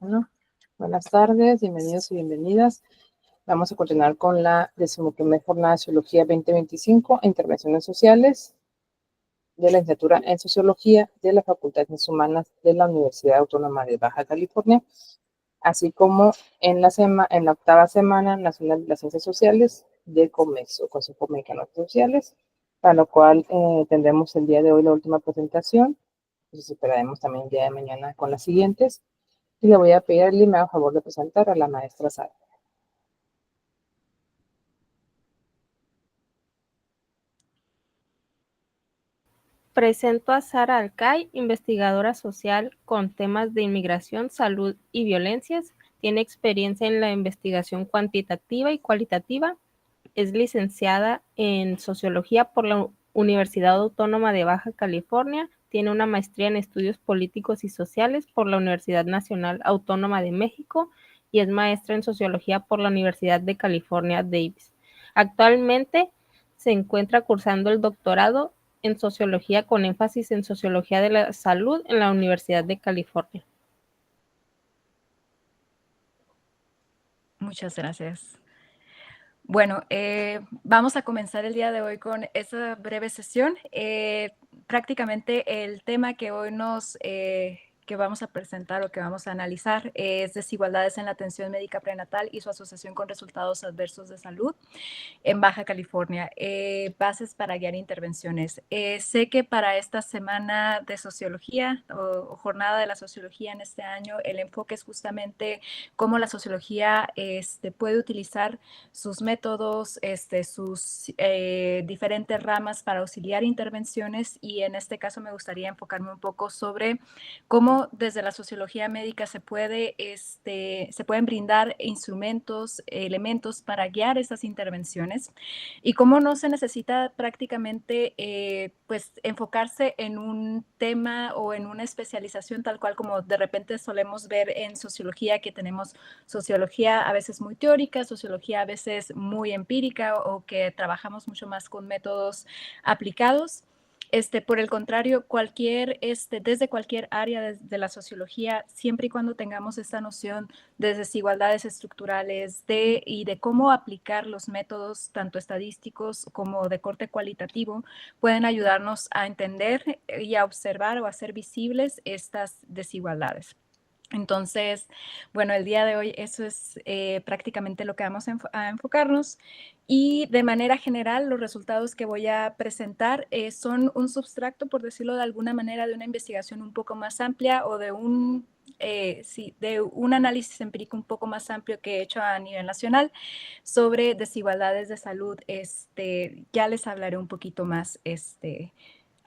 Bueno, buenas tardes, bienvenidos y bienvenidas. Vamos a continuar con la 11ª Jornada de Sociología 2025, Intervenciones Sociales, de la licenciatura en Sociología de la Facultad de Ciencias Humanas de la Universidad Autónoma de Baja California, así como en la 8ª Semana Nacional de las Ciencias Sociales de COMEXO, Consejo Mexicano de Ciencias Sociales, para lo cual tendremos el día de hoy la última presentación. Entonces esperaremos también el día de mañana con las siguientes. Y le voy a pedir a Lili me haga favor de presentar a la maestra Sara. Presento a Sara Alcay, investigadora social con temas de inmigración, salud y violencias. Tiene experiencia en la investigación cuantitativa y cualitativa. Es licenciada en Sociología por la Universidad Autónoma de Baja California. Tiene una maestría en Estudios Políticos y Sociales por la Universidad Nacional Autónoma de México y es maestra en Sociología por la Universidad de California, Davis. Actualmente se encuentra cursando el doctorado en Sociología con énfasis en Sociología de la Salud en la Universidad de California. Muchas gracias. Bueno, vamos a comenzar el día de hoy con esta breve sesión. Prácticamente el tema que hoy que vamos a presentar o que vamos a analizar es desigualdades en la atención médica prenatal y su asociación con resultados adversos de salud en Baja California, bases para guiar intervenciones. Sé que para esta semana de sociología o jornada de la sociología en este año, el enfoque es justamente cómo la sociología puede utilizar sus métodos, sus diferentes ramas para auxiliar intervenciones, y en este caso me gustaría enfocarme un poco sobre cómo desde la sociología médica se pueden brindar instrumentos, elementos para guiar esas intervenciones, y cómo no se necesita prácticamente pues enfocarse en un tema o en una especialización tal cual como de repente solemos ver en sociología, que tenemos sociología a veces muy teórica, sociología a veces muy empírica, o que trabajamos mucho más con métodos aplicados. Por el contrario, desde cualquier área de la sociología, siempre y cuando tengamos esta noción de desigualdades estructurales y de cómo aplicar los métodos tanto estadísticos como de corte cualitativo, pueden ayudarnos a entender y a observar o a hacer visibles estas desigualdades. Entonces, bueno, el día de hoy eso es prácticamente lo que vamos a enfocarnos, y de manera general los resultados que voy a presentar son un substrato, por decirlo de alguna manera, de una investigación un poco más amplia o de un análisis empírico un poco más amplio que he hecho a nivel nacional sobre desigualdades de salud. Ya les hablaré un poquito más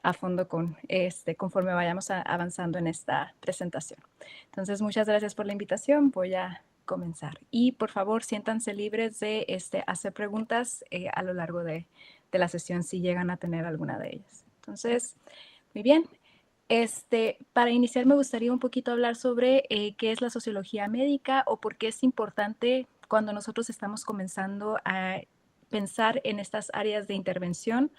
a fondo conforme vayamos avanzando en esta presentación. Entonces, muchas gracias por la invitación. Voy a comenzar. Y por favor, siéntanse libres de hacer preguntas a lo largo de la sesión si llegan a tener alguna de ellas. Entonces, muy bien. Para iniciar me gustaría un poquito hablar sobre qué es la sociología médica o por qué es importante cuando nosotros estamos comenzando a pensar en estas áreas de intervención,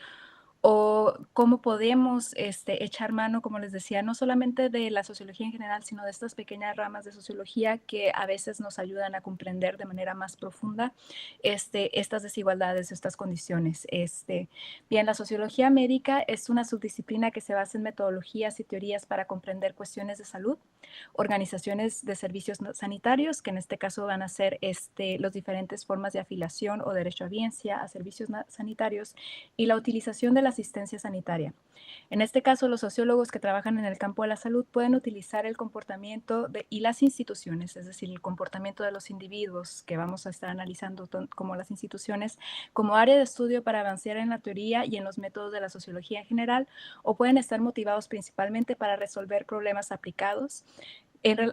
o cómo podemos echar mano, como les decía, no solamente de la sociología en general, sino de estas pequeñas ramas de sociología que a veces nos ayudan a comprender de manera más profunda estas desigualdades, estas condiciones. Bien, la sociología médica es una subdisciplina que se basa en metodologías y teorías para comprender cuestiones de salud, organizaciones de servicios sanitarios, que en este caso van a ser las diferentes formas de afiliación o derecho a audiencia a servicios sanitarios, y la utilización de la asistencia sanitaria. En este caso, los sociólogos que trabajan en el campo de la salud pueden utilizar el comportamiento y las instituciones, es decir, el comportamiento de los individuos que vamos a estar analizando como las instituciones, como área de estudio para avanzar en la teoría y en los métodos de la sociología en general, o pueden estar motivados principalmente para resolver problemas aplicados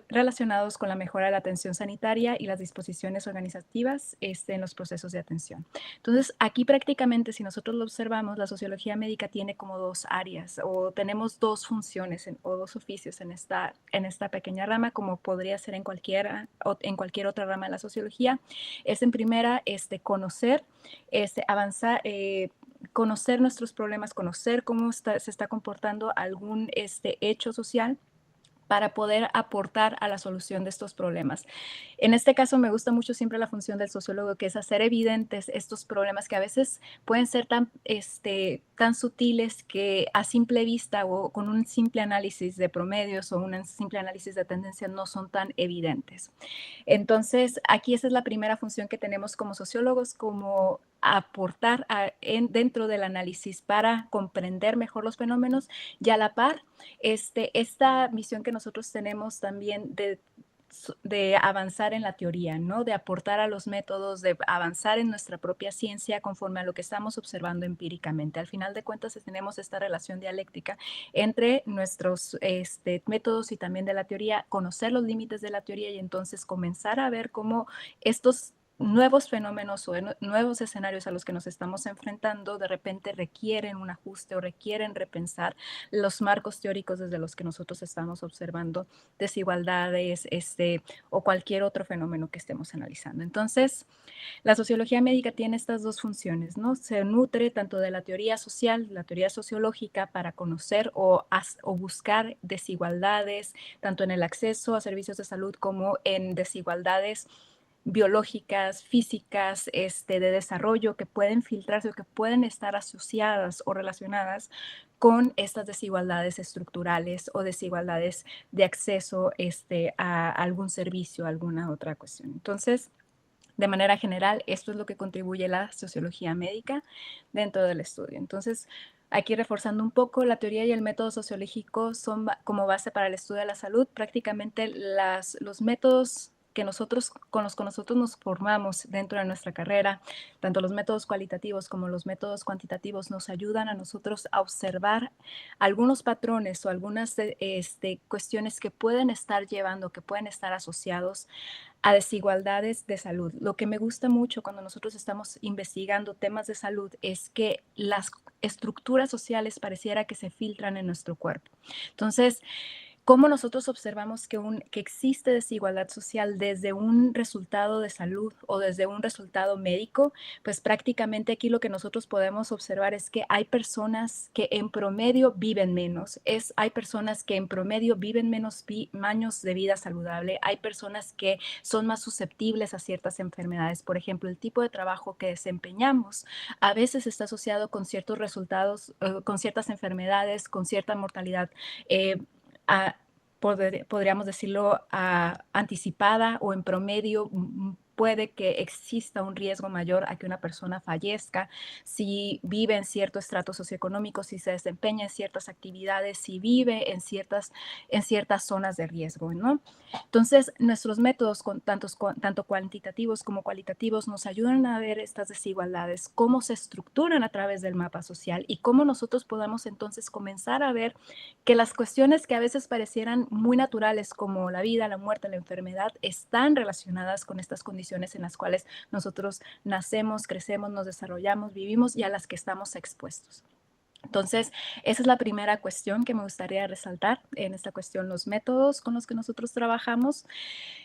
relacionados con la mejora de la atención sanitaria y las disposiciones organizativas en los procesos de atención. Entonces, aquí prácticamente, si nosotros lo observamos, la sociología médica tiene como dos áreas, o tenemos dos funciones o dos oficios en esta pequeña rama, como podría ser en cualquier otra rama de la sociología. Es en primera conocer, avanzar, conocer nuestros problemas, conocer cómo se está comportando algún hecho social, para poder aportar a la solución de estos problemas. En este caso, me gusta mucho siempre la función del sociólogo, que es hacer evidentes estos problemas que a veces pueden ser tan sutiles que a simple vista o con un simple análisis de promedios o un simple análisis de tendencia no son tan evidentes. Entonces, aquí esa es la primera función que tenemos como sociólogos, como aportar dentro del análisis para comprender mejor los fenómenos y a la par, esta misión que nosotros tenemos también de avanzar en la teoría, ¿no? De aportar a los métodos, de avanzar en nuestra propia ciencia conforme a lo que estamos observando empíricamente. Al final de cuentas, tenemos esta relación dialéctica entre nuestros métodos y también de la teoría, conocer los límites de la teoría y entonces comenzar a ver cómo estos nuevos fenómenos o nuevos escenarios a los que nos estamos enfrentando de repente requieren un ajuste o requieren repensar los marcos teóricos desde los que nosotros estamos observando desigualdades o cualquier otro fenómeno que estemos analizando. Entonces, la sociología médica tiene estas dos funciones, ¿no? Se nutre tanto de la teoría social, la teoría sociológica, para conocer o buscar desigualdades, tanto en el acceso a servicios de salud como en desigualdades biológicas, físicas, de desarrollo que pueden filtrarse o que pueden estar asociadas o relacionadas con estas desigualdades estructurales o desigualdades de acceso a algún servicio, a alguna otra cuestión. Entonces, de manera general, esto es lo que contribuye la sociología médica dentro del estudio. Entonces, aquí reforzando un poco, la teoría y el método sociológico son como base para el estudio de la salud. Prácticamente los métodos con los que nosotros nos formamos dentro de nuestra carrera, tanto los métodos cualitativos como los métodos cuantitativos, nos ayudan a nosotros a observar algunos patrones o algunas cuestiones que pueden estar llevando, que pueden estar asociados a desigualdades de salud. Lo que me gusta mucho cuando nosotros estamos investigando temas de salud es que las estructuras sociales pareciera que se filtran en nuestro cuerpo. Entonces, cómo nosotros observamos que existe desigualdad social desde un resultado de salud o desde un resultado médico, pues prácticamente aquí lo que nosotros podemos observar es que hay personas que en promedio viven menos, hay personas que en promedio viven menos años de vida saludable, hay personas que son más susceptibles a ciertas enfermedades. Por ejemplo, el tipo de trabajo que desempeñamos a veces está asociado con ciertos resultados, con ciertas enfermedades, con cierta mortalidad podríamos decirlo, anticipada o en promedio. Puede que exista un riesgo mayor a que una persona fallezca si vive en cierto estrato socioeconómico, si se desempeña en ciertas actividades, si vive en ciertas zonas de riesgo, ¿no? Entonces, nuestros métodos, tanto cuantitativos como cualitativos, nos ayudan a ver estas desigualdades, cómo se estructuran a través del mapa social y cómo nosotros podamos entonces comenzar a ver que las cuestiones que a veces parecieran muy naturales, como la vida, la muerte, la enfermedad, están relacionadas con estas condiciones en las cuales nosotros nacemos, crecemos, nos desarrollamos, vivimos y a las que estamos expuestos. Entonces, esa es la primera cuestión que me gustaría resaltar en esta cuestión, los métodos con los que nosotros trabajamos.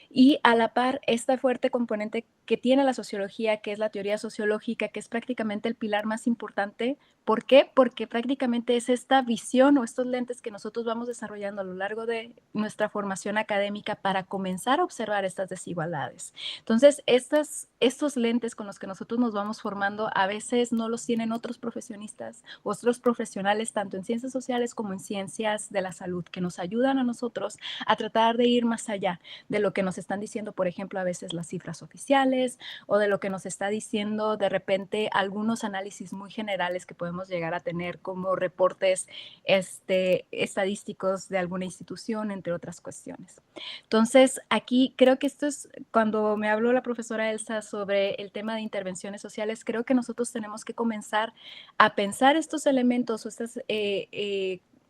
Y a la par, este fuerte componente que tiene la sociología, que es la teoría sociológica, que es prácticamente el pilar más importante. ¿Por qué? Porque prácticamente es esta visión o estos lentes que nosotros vamos desarrollando a lo largo de nuestra formación académica para comenzar a observar estas desigualdades. Entonces, estos lentes con los que nosotros nos vamos formando a veces no los tienen otros profesionistas, otros profesionales, tanto en ciencias sociales como en ciencias de la salud, que nos ayudan a nosotros a tratar de ir más allá de lo que nos están diciendo, por ejemplo, a veces las cifras oficiales o de lo que nos está diciendo de repente algunos análisis muy generales que podemos llegar a tener como reportes estadísticos de alguna institución, entre otras cuestiones. Entonces, aquí creo que esto es, cuando me habló la profesora Elsa sobre el tema de intervenciones sociales, creo que nosotros tenemos que comenzar a pensar estos elementos o estas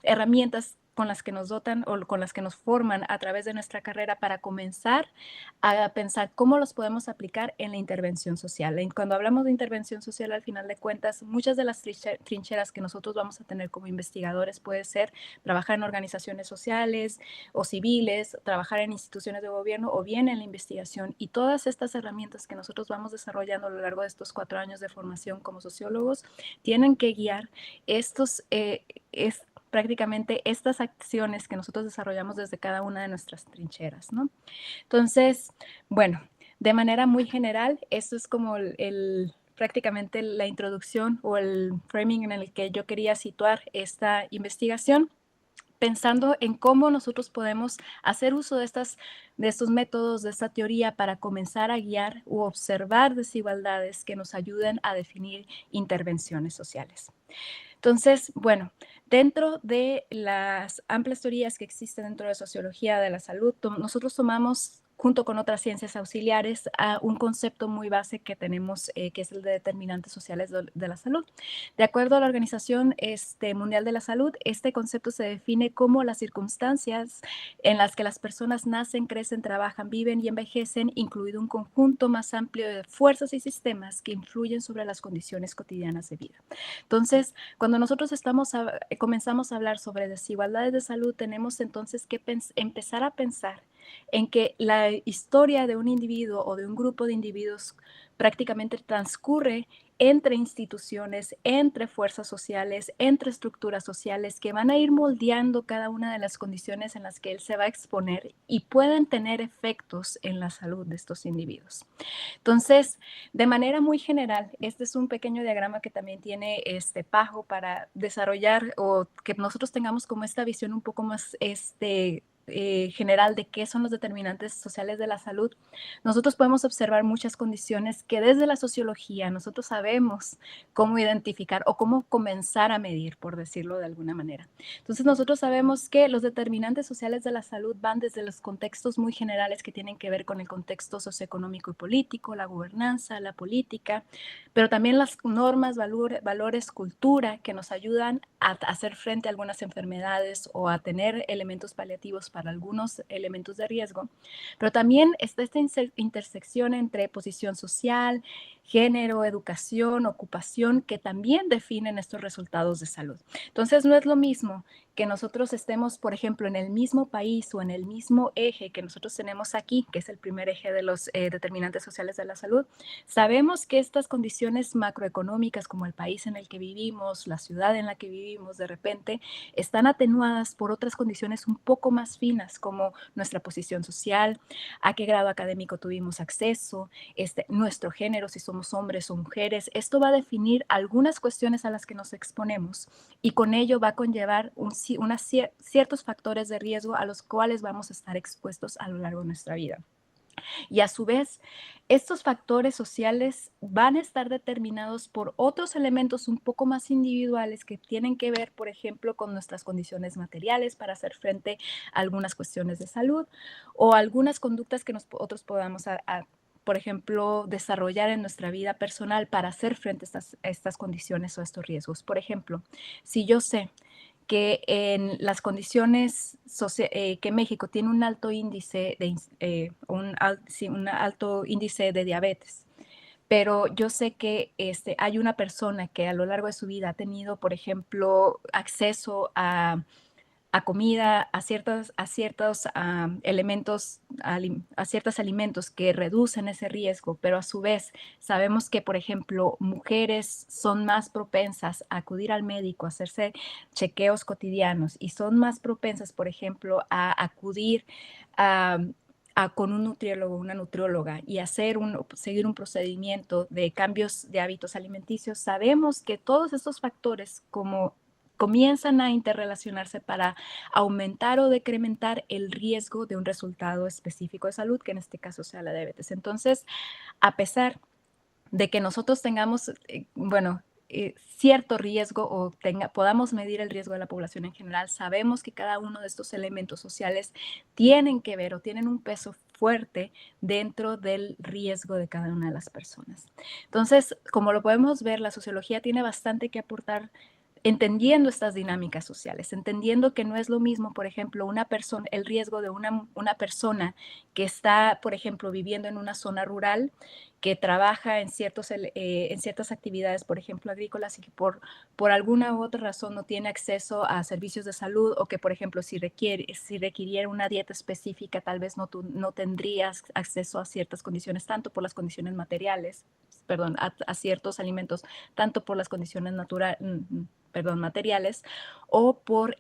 herramientas con las que nos dotan o con las que nos forman a través de nuestra carrera para comenzar a pensar cómo los podemos aplicar en la intervención social. Cuando hablamos de intervención social, al final de cuentas, muchas de las trincheras que nosotros vamos a tener como investigadores puede ser trabajar en organizaciones sociales o civiles, trabajar en instituciones de gobierno o bien en la investigación. Y todas estas herramientas que nosotros vamos desarrollando a lo largo de estos 4 años de formación como sociólogos tienen que guiar prácticamente estas acciones que nosotros desarrollamos desde cada una de nuestras trincheras, ¿no? Entonces, bueno, de manera muy general, esto es como prácticamente la introducción o el framing en el que yo quería situar esta investigación, pensando en cómo nosotros podemos hacer uso de estos métodos, de esta teoría, para comenzar a guiar u observar desigualdades que nos ayuden a definir intervenciones sociales. Entonces, bueno, dentro de las amplias teorías que existen dentro de sociología de la salud, nosotros tomamos, junto con otras ciencias auxiliares, a un concepto muy base que tenemos, que es el de determinantes sociales de la salud. De acuerdo a la Organización Mundial de la Salud, este concepto se define como las circunstancias en las que las personas nacen, crecen, trabajan, viven y envejecen, incluido un conjunto más amplio de fuerzas y sistemas que influyen sobre las condiciones cotidianas de vida. Entonces, cuando nosotros comenzamos a hablar sobre desigualdades de salud, tenemos entonces que empezar a pensar en que la historia de un individuo o de un grupo de individuos prácticamente transcurre entre instituciones, entre fuerzas sociales, entre estructuras sociales que van a ir moldeando cada una de las condiciones en las que él se va a exponer y pueden tener efectos en la salud de estos individuos. Entonces, de manera muy general, este es un pequeño diagrama que también tiene Pajo para desarrollar o que nosotros tengamos como esta visión un poco más general de qué son los determinantes sociales de la salud. Nosotros podemos observar muchas condiciones que desde la sociología nosotros sabemos cómo identificar o cómo comenzar a medir, por decirlo de alguna manera. Entonces nosotros sabemos que los determinantes sociales de la salud van desde los contextos muy generales que tienen que ver con el contexto socioeconómico y político, la gobernanza, la política, pero también las normas, valores, cultura que nos ayudan a hacer frente a algunas enfermedades o a tener elementos paliativos para algunos elementos de riesgo, pero también está esta intersección entre posición social, género, educación, ocupación, que también definen estos resultados de salud. Entonces, no es lo mismo que nosotros estemos, por ejemplo, en el mismo país o en el mismo eje que nosotros tenemos aquí, que es el primer eje de los determinantes sociales de la salud. Sabemos que estas condiciones macroeconómicas, como el país en el que vivimos, la ciudad en la que vivimos, de repente, están atenuadas por otras condiciones un poco más finas, como nuestra posición social, a qué grado académico tuvimos acceso, nuestro género, si somos hombres o mujeres. Esto va a definir algunas cuestiones a las que nos exponemos y con ello va a conllevar ciertos factores de riesgo a los cuales vamos a estar expuestos a lo largo de nuestra vida. Y a su vez, estos factores sociales van a estar determinados por otros elementos un poco más individuales que tienen que ver, por ejemplo, con nuestras condiciones materiales para hacer frente a algunas cuestiones de salud o algunas conductas que nosotros podamos por ejemplo, desarrollar en nuestra vida personal para hacer frente a estas condiciones o estos riesgos. Por ejemplo, si yo sé que en las condiciones que México tiene un alto índice un alto índice de diabetes, pero yo sé que hay una persona que a lo largo de su vida ha tenido, por ejemplo, acceso a comida, a ciertos elementos, a ciertos alimentos que reducen ese riesgo, pero a su vez sabemos que, por ejemplo, mujeres son más propensas a acudir al médico, a hacerse chequeos cotidianos y son más propensas, por ejemplo, a acudir con un nutriólogo, una nutrióloga y seguir un procedimiento de cambios de hábitos alimenticios. Sabemos que todos estos factores, como comienzan a interrelacionarse para aumentar o decrementar el riesgo de un resultado específico de salud, que en este caso sea la diabetes. Entonces, a pesar de que nosotros tengamos, cierto riesgo o podamos medir el riesgo de la población en general, sabemos que cada uno de estos elementos sociales tienen que ver o tienen un peso fuerte dentro del riesgo de cada una de las personas. Entonces, como lo podemos ver, la sociología tiene bastante que aportar entendiendo estas dinámicas sociales, entendiendo que no es lo mismo, por ejemplo, el riesgo de una persona que está, por ejemplo, viviendo en una zona rural, que trabaja en ciertas actividades, por ejemplo, agrícolas, y que por alguna u otra razón no tiene acceso a servicios de salud, o que, por ejemplo, si requiriera una dieta específica, tal vez no tendrías acceso a ciertas condiciones, tanto por las condiciones materiales, a ciertos alimentos, tanto por las condiciones materiales, o por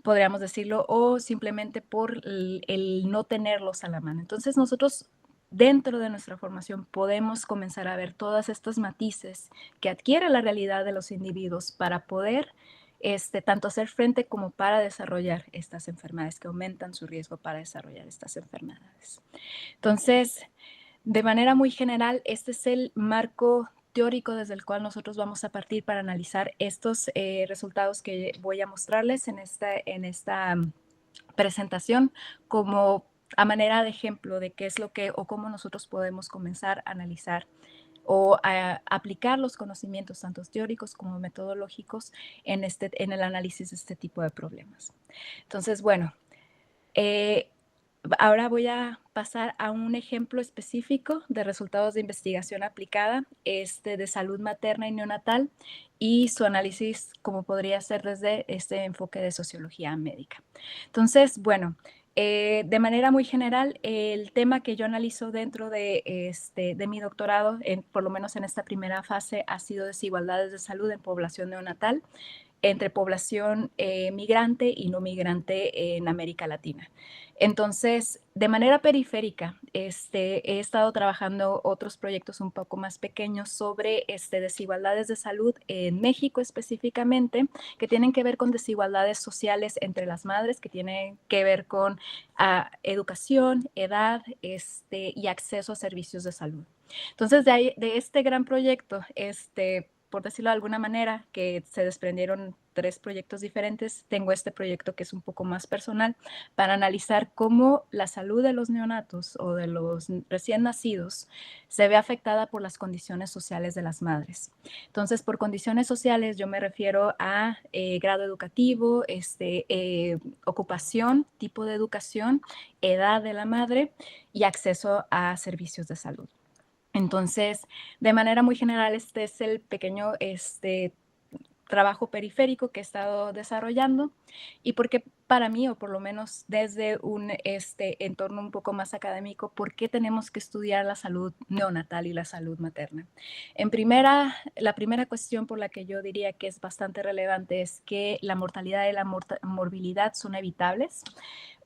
podríamos decirlo, o simplemente por el no tenerlos a la mano. Entonces nosotros dentro de nuestra formación podemos comenzar a ver todas estas matices que adquiere la realidad de los individuos para poder tanto hacer frente como para desarrollar estas enfermedades, que aumentan su riesgo para desarrollar estas enfermedades. Entonces, de manera muy general, este es el marco teórico desde el cual nosotros vamos a partir para analizar estos resultados que voy a mostrarles en esta presentación, como a manera de ejemplo de qué es lo que o cómo nosotros podemos comenzar a analizar o a aplicar los conocimientos tanto teóricos como metodológicos en el análisis de este tipo de problemas. Entonces, bueno, ahora voy a pasar a un ejemplo específico de resultados de investigación aplicada de salud materna y neonatal y su análisis como podría ser desde este enfoque de sociología médica. Entonces, bueno, de manera muy general, el tema que yo analizo dentro de mi doctorado, por lo menos en esta primera fase, ha sido desigualdades de salud en población neonatal entre población migrante y no migrante en América Latina. Entonces, de manera periférica, he estado trabajando otros proyectos un poco más pequeños sobre desigualdades de salud en México específicamente, que tienen que ver con desigualdades sociales entre las madres, que tienen que ver con educación, edad y acceso a servicios de salud. Entonces, de este gran proyecto, por decirlo de alguna manera, que se desprendieron 3 proyectos diferentes. Tengo este proyecto que es un poco más personal para analizar cómo la salud de los neonatos o de los recién nacidos se ve afectada por las condiciones sociales de las madres. Entonces, por condiciones sociales yo me refiero a grado educativo, ocupación, tipo de educación, edad de la madre y acceso a servicios de salud. Entonces, de manera muy general, este es el pequeño trabajo periférico que he estado desarrollando y porque para mí, o por lo menos desde un entorno un poco más académico, ¿por qué tenemos que estudiar la salud neonatal y la salud materna? La primera cuestión por la que yo diría que es bastante relevante es que la mortalidad y la morbilidad son evitables.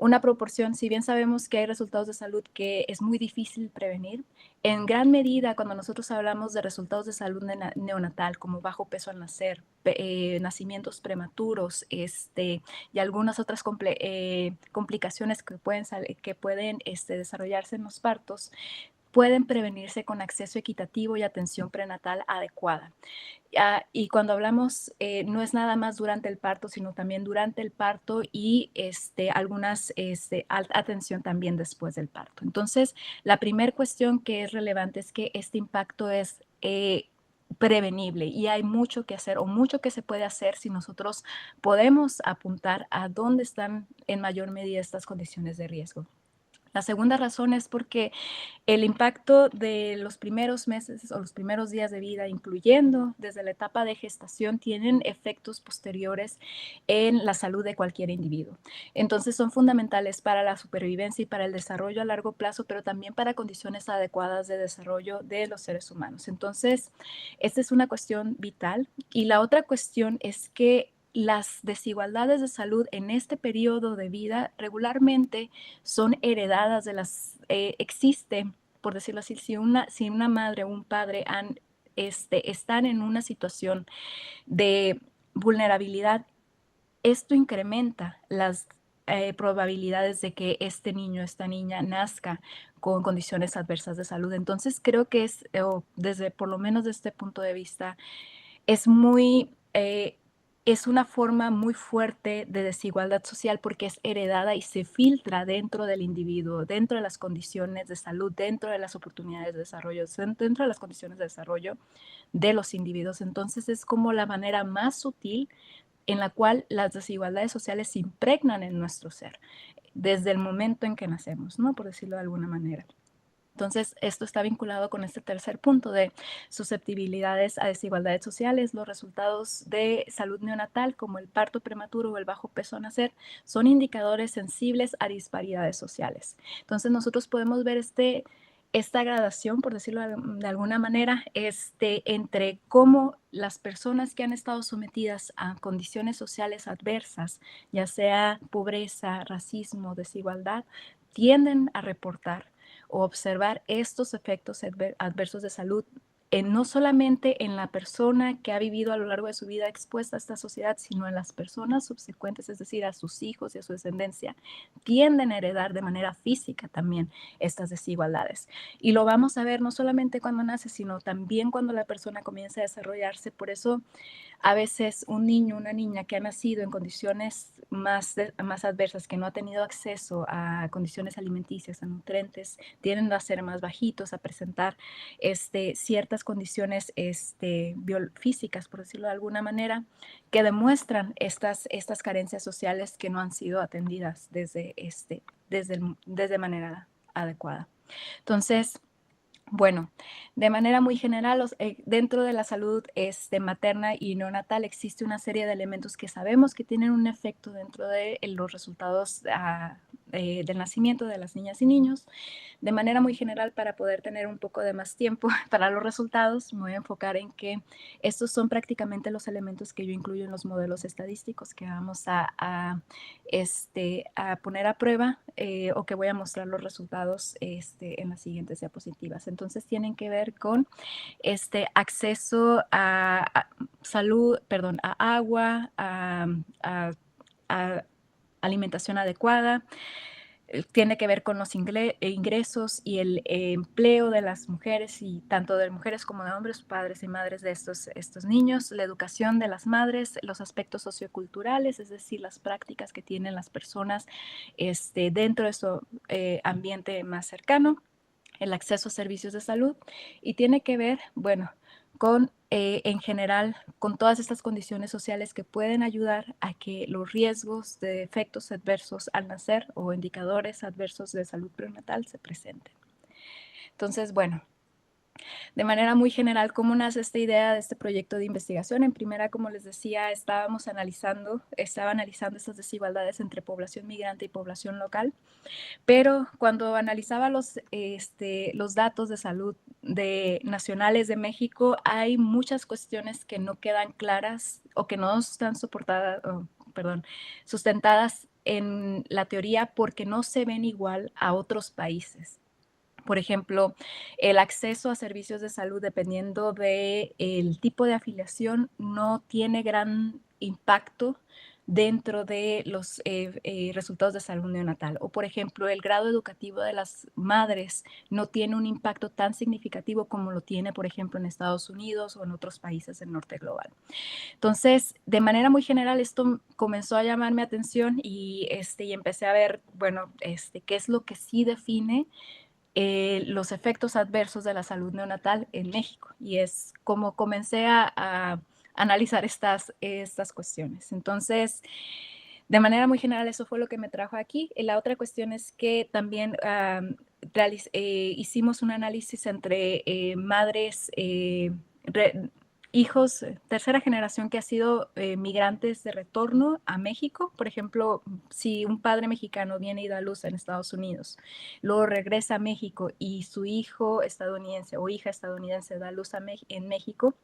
Una proporción, si bien sabemos que hay resultados de salud que es muy difícil prevenir, en gran medida cuando nosotros hablamos de resultados de salud neonatal, como bajo peso al nacer, nacimientos prematuros y algunas otras complicaciones que pueden desarrollarse en los partos, pueden prevenirse con acceso equitativo y atención prenatal adecuada. Y cuando hablamos, no es nada más durante el parto, sino también durante el parto y algunas atención también después del parto. Entonces, la primera cuestión que es relevante es que este impacto es prevenible y hay mucho que hacer o mucho que se puede hacer si nosotros podemos apuntar a dónde están en mayor medida estas condiciones de riesgo. La segunda razón es porque el impacto de los primeros meses o los primeros días de vida, incluyendo desde la etapa de gestación, tienen efectos posteriores en la salud de cualquier individuo. Entonces son fundamentales para la supervivencia y para el desarrollo a largo plazo, pero también para condiciones adecuadas de desarrollo de los seres humanos. Entonces, esta es una cuestión vital. Y la otra cuestión es que las desigualdades de salud en este periodo de vida regularmente son heredadas existen, por decirlo así, si una madre o un padre están en una situación de vulnerabilidad, esto incrementa las probabilidades de que este niño, esta niña nazca con condiciones adversas de salud. Entonces creo que por lo menos desde este punto de vista, es es una forma muy fuerte de desigualdad social porque es heredada y se filtra dentro del individuo, dentro de las condiciones de salud, dentro de las oportunidades de desarrollo, dentro de las condiciones de desarrollo de los individuos. Entonces es como la manera más sutil en la cual las desigualdades sociales se impregnan en nuestro ser, desde el momento en que nacemos, ¿no? Por decirlo de alguna manera. Entonces, esto está vinculado con este tercer punto de susceptibilidades a desigualdades sociales. Los resultados de salud neonatal, como el parto prematuro o el bajo peso a nacer, son indicadores sensibles a disparidades sociales. Entonces, nosotros podemos ver esta gradación, por decirlo de alguna manera, entre cómo las personas que han estado sometidas a condiciones sociales adversas, ya sea pobreza, racismo, desigualdad, tienden a reportar o observar estos efectos adversos de salud no solamente en la persona que ha vivido a lo largo de su vida expuesta a esta sociedad, sino en las personas subsecuentes, es decir, a sus hijos y a su descendencia, tienden a heredar de manera física también estas desigualdades. Y lo vamos a ver no solamente cuando nace, sino también cuando la persona comienza a desarrollarse. Por eso, a veces un niño, una niña que ha nacido en condiciones más adversas, que no ha tenido acceso a condiciones alimenticias, a nutrientes, tienden a ser más bajitos, a presentar ciertas condiciones físicas, por decirlo de alguna manera, que demuestran estas carencias sociales que no han sido atendidas desde manera adecuada. Entonces, bueno, de manera muy general, dentro de la salud materna y neonatal existe una serie de elementos que sabemos que tienen un efecto dentro de los resultados del nacimiento de las niñas y niños. De manera muy general, para poder tener un poco de más tiempo para los resultados, me voy a enfocar en que estos son prácticamente los elementos que yo incluyo en los modelos estadísticos que vamos a poner a prueba o que voy a mostrar los resultados en las siguientes diapositivas. Entonces tienen que ver con acceso a salud, perdón, a agua, a alimentación adecuada. Tiene que ver con los ingresos y el empleo de las mujeres, y tanto de mujeres como de hombres, padres y madres de estos niños, la educación de las madres, los aspectos socioculturales, es decir, las prácticas que tienen las personas dentro de su ambiente más cercano, el acceso a servicios de salud, y tiene que ver, bueno, con, en general, con todas estas condiciones sociales que pueden ayudar a que los riesgos de efectos adversos al nacer o indicadores adversos de salud prenatal se presenten. Entonces, bueno, de manera muy general, ¿cómo nace esta idea de este proyecto de investigación? En primera, como les decía, estaba analizando estas desigualdades entre población migrante y población local. Pero cuando analizaba los datos de salud nacionales de México, hay muchas cuestiones que no quedan claras o que no están sustentadas en la teoría porque no se ven igual a otros países. Por ejemplo, el acceso a servicios de salud, dependiendo del tipo de afiliación, no tiene gran impacto dentro de los resultados de salud neonatal. O, por ejemplo, el grado educativo de las madres no tiene un impacto tan significativo como lo tiene, por ejemplo, en Estados Unidos o en otros países del norte global. Entonces, de manera muy general, esto comenzó a llamar mi atención y empecé a ver, bueno, qué es lo que sí define los efectos adversos de la salud neonatal en México, y es como comencé a analizar estas cuestiones. Entonces, de manera muy general, eso fue lo que me trajo aquí. La otra cuestión es que también hicimos un análisis entre madres, hijos, tercera generación que ha sido migrantes de retorno a México. Por ejemplo, si un padre mexicano viene y da luz en Estados Unidos, luego regresa a México y su hijo estadounidense o hija estadounidense da luz en México,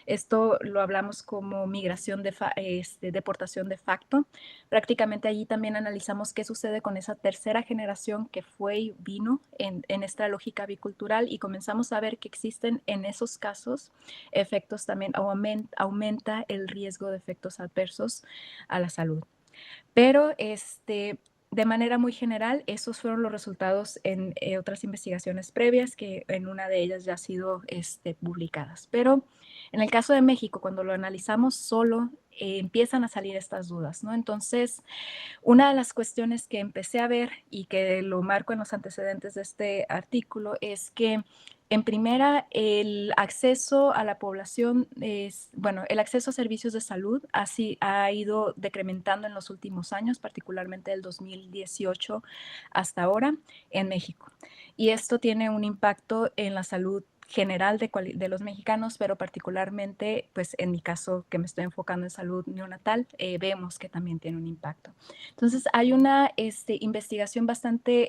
esto lo hablamos como migración deportación de facto. Prácticamente allí también analizamos qué sucede con esa tercera generación que fue y vino en esta lógica bicultural, y comenzamos a ver que existen en esos casos efectos también, aumenta el riesgo de efectos adversos a la salud. Pero de manera muy general, esos fueron los resultados en otras investigaciones previas, que en una de ellas ya ha sido publicadas. Pero en el caso de México, cuando lo analizamos solo, empiezan a salir estas dudas, ¿no? Entonces, una de las cuestiones que empecé a ver y que lo marco en los antecedentes de este artículo es que, en primera, el acceso a la población el acceso a servicios de salud ha ido decrementando en los últimos años, particularmente del 2018 hasta ahora en México. Y esto tiene un impacto en la salud general de los mexicanos, pero particularmente, pues en mi caso, que me estoy enfocando en salud neonatal, vemos que también tiene un impacto. Entonces, hay una investigación bastante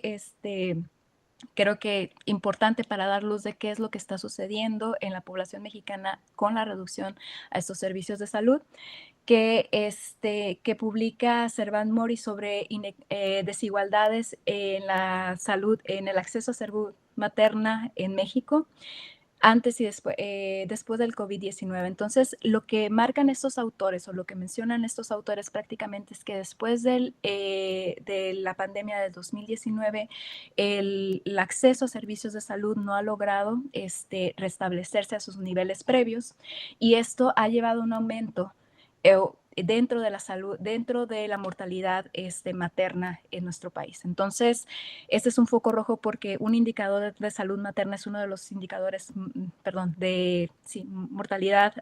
creo que importante para dar luz de qué es lo que está sucediendo en la población mexicana con la reducción a estos servicios de salud, que publica Servan Mori sobre desigualdades en la salud, en el acceso a salud materna en México antes y después del COVID-19. Entonces, lo que marcan estos autores o lo que mencionan estos autores prácticamente es que después de la pandemia del 2019, el acceso a servicios de salud no ha logrado restablecerse a sus niveles previos y esto ha llevado a un aumento dentro de la salud, dentro de la mortalidad materna en nuestro país. Entonces, este es un foco rojo porque un indicador de salud materna es uno de los indicadores, perdón, de mortalidad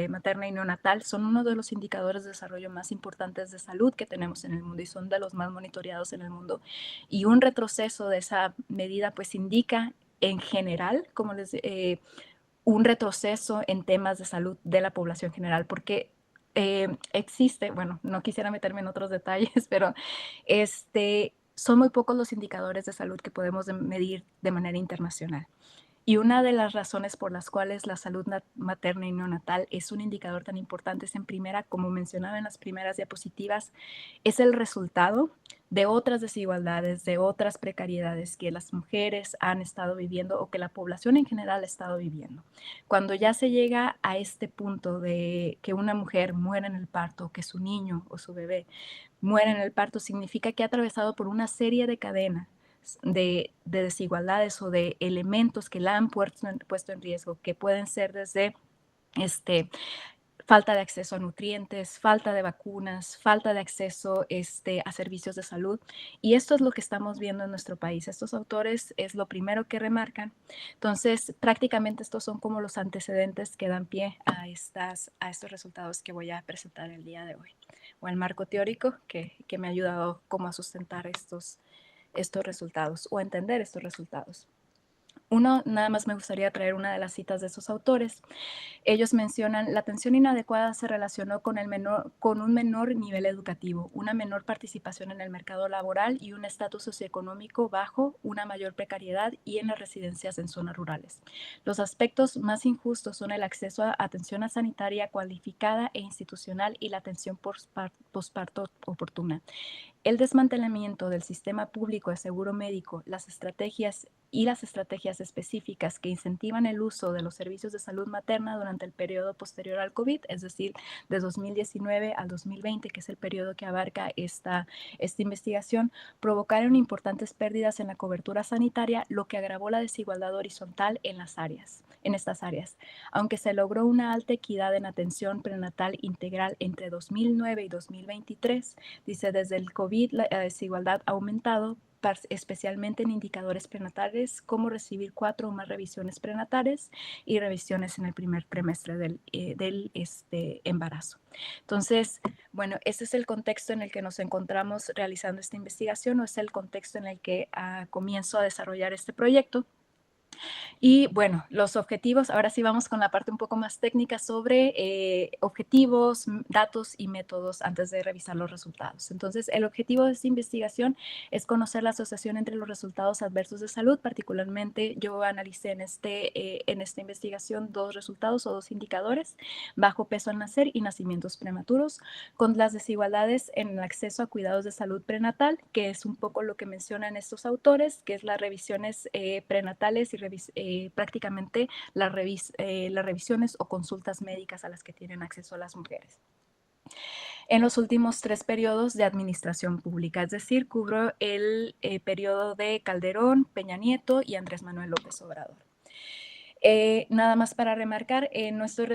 materna y neonatal, son uno de los indicadores de desarrollo más importantes de salud que tenemos en el mundo y son de los más monitoreados en el mundo. Y un retroceso de esa medida pues indica en general, como un retroceso en temas de salud de la población general, porque existe, bueno, no quisiera meterme en otros detalles, pero son muy pocos los indicadores de salud que podemos medir de manera internacional. Y una de las razones por las cuales la salud materna y neonatal es un indicador tan importante es en primera, como mencionaba en las primeras diapositivas, es el resultado de otras desigualdades, de otras precariedades que las mujeres han estado viviendo o que la población en general ha estado viviendo. Cuando ya se llega a este punto de que una mujer muere en el parto, que su niño o su bebé muere en el parto, significa que ha atravesado por una serie de cadenas de desigualdades o de elementos que la han puesto en riesgo, que pueden ser desde falta de acceso a nutrientes, falta de vacunas, falta de acceso a servicios de salud. Y esto es lo que estamos viendo en nuestro país. Estos autores es lo primero que remarcan. Entonces, prácticamente estos son como los antecedentes que dan pie a estos resultados que voy a presentar el día de hoy. O el marco teórico que me ha ayudado como a sustentar estos resultados o a entender estos resultados. Nada más me gustaría traer una de las citas de esos autores. Ellos mencionan la atención inadecuada se relacionó con un menor nivel educativo, una menor participación en el mercado laboral y un estatus socioeconómico bajo, una mayor precariedad y en las residencias en zonas rurales. Los aspectos más injustos son el acceso a atención sanitaria cualificada e institucional y la atención posparto oportuna. El desmantelamiento del sistema público de seguro médico, las estrategias específicas que incentivan el uso de los servicios de salud materna durante el periodo posterior al COVID, es decir, de 2019 al 2020, que es el periodo que abarca esta investigación, provocaron importantes pérdidas en la cobertura sanitaria, lo que agravó la desigualdad horizontal en estas áreas. Aunque se logró una alta equidad en atención prenatal integral entre 2009 y 2023, dice, desde el COVID la desigualdad ha aumentado, especialmente en indicadores prenatales, como recibir 4 o más revisiones prenatales y revisiones en el primer trimestre del embarazo. Entonces, bueno, ese es el contexto en el que nos encontramos realizando esta investigación, o es el contexto en el que comienzo a desarrollar este proyecto. Y bueno, los objetivos, ahora sí vamos con la parte un poco más técnica sobre objetivos, datos y métodos antes de revisar los resultados. Entonces, el objetivo de esta investigación es conocer la asociación entre los resultados adversos de salud. Particularmente, yo analicé en esta investigación 2 resultados o 2 indicadores: bajo peso al nacer y nacimientos prematuros, con las desigualdades en el acceso a cuidados de salud prenatal, que es un poco lo que mencionan estos autores, que es las revisiones prenatales y prácticamente las revisiones o consultas médicas a las que tienen acceso las mujeres. En los últimos 3 periodos de administración pública, es decir, cubro el periodo de Calderón, Peña Nieto y Andrés Manuel López Obrador. Nada más para remarcar, no estoy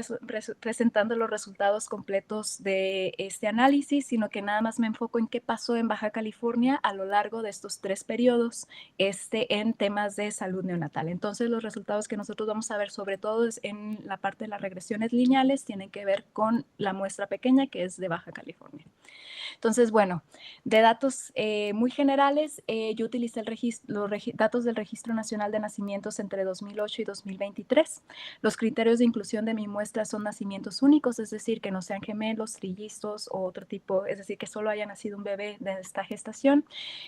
presentando los resultados completos de este análisis, sino que nada más me enfoco en qué pasó en Baja California a lo largo de estos 3 periodos en temas de salud neonatal. Entonces, los resultados que nosotros vamos a ver, sobre todo en la parte de las regresiones lineales, tienen que ver con la muestra pequeña que es de Baja California. Entonces, bueno, de datos muy generales, yo utilicé los datos del Registro Nacional de Nacimientos entre 2008 y 2020 2023. Los criterios de inclusión de mi muestra son nacimientos únicos, es decir, que no sean gemelos, trillizos o otro tipo, es decir, que solo haya nacido un bebé de esta gestación,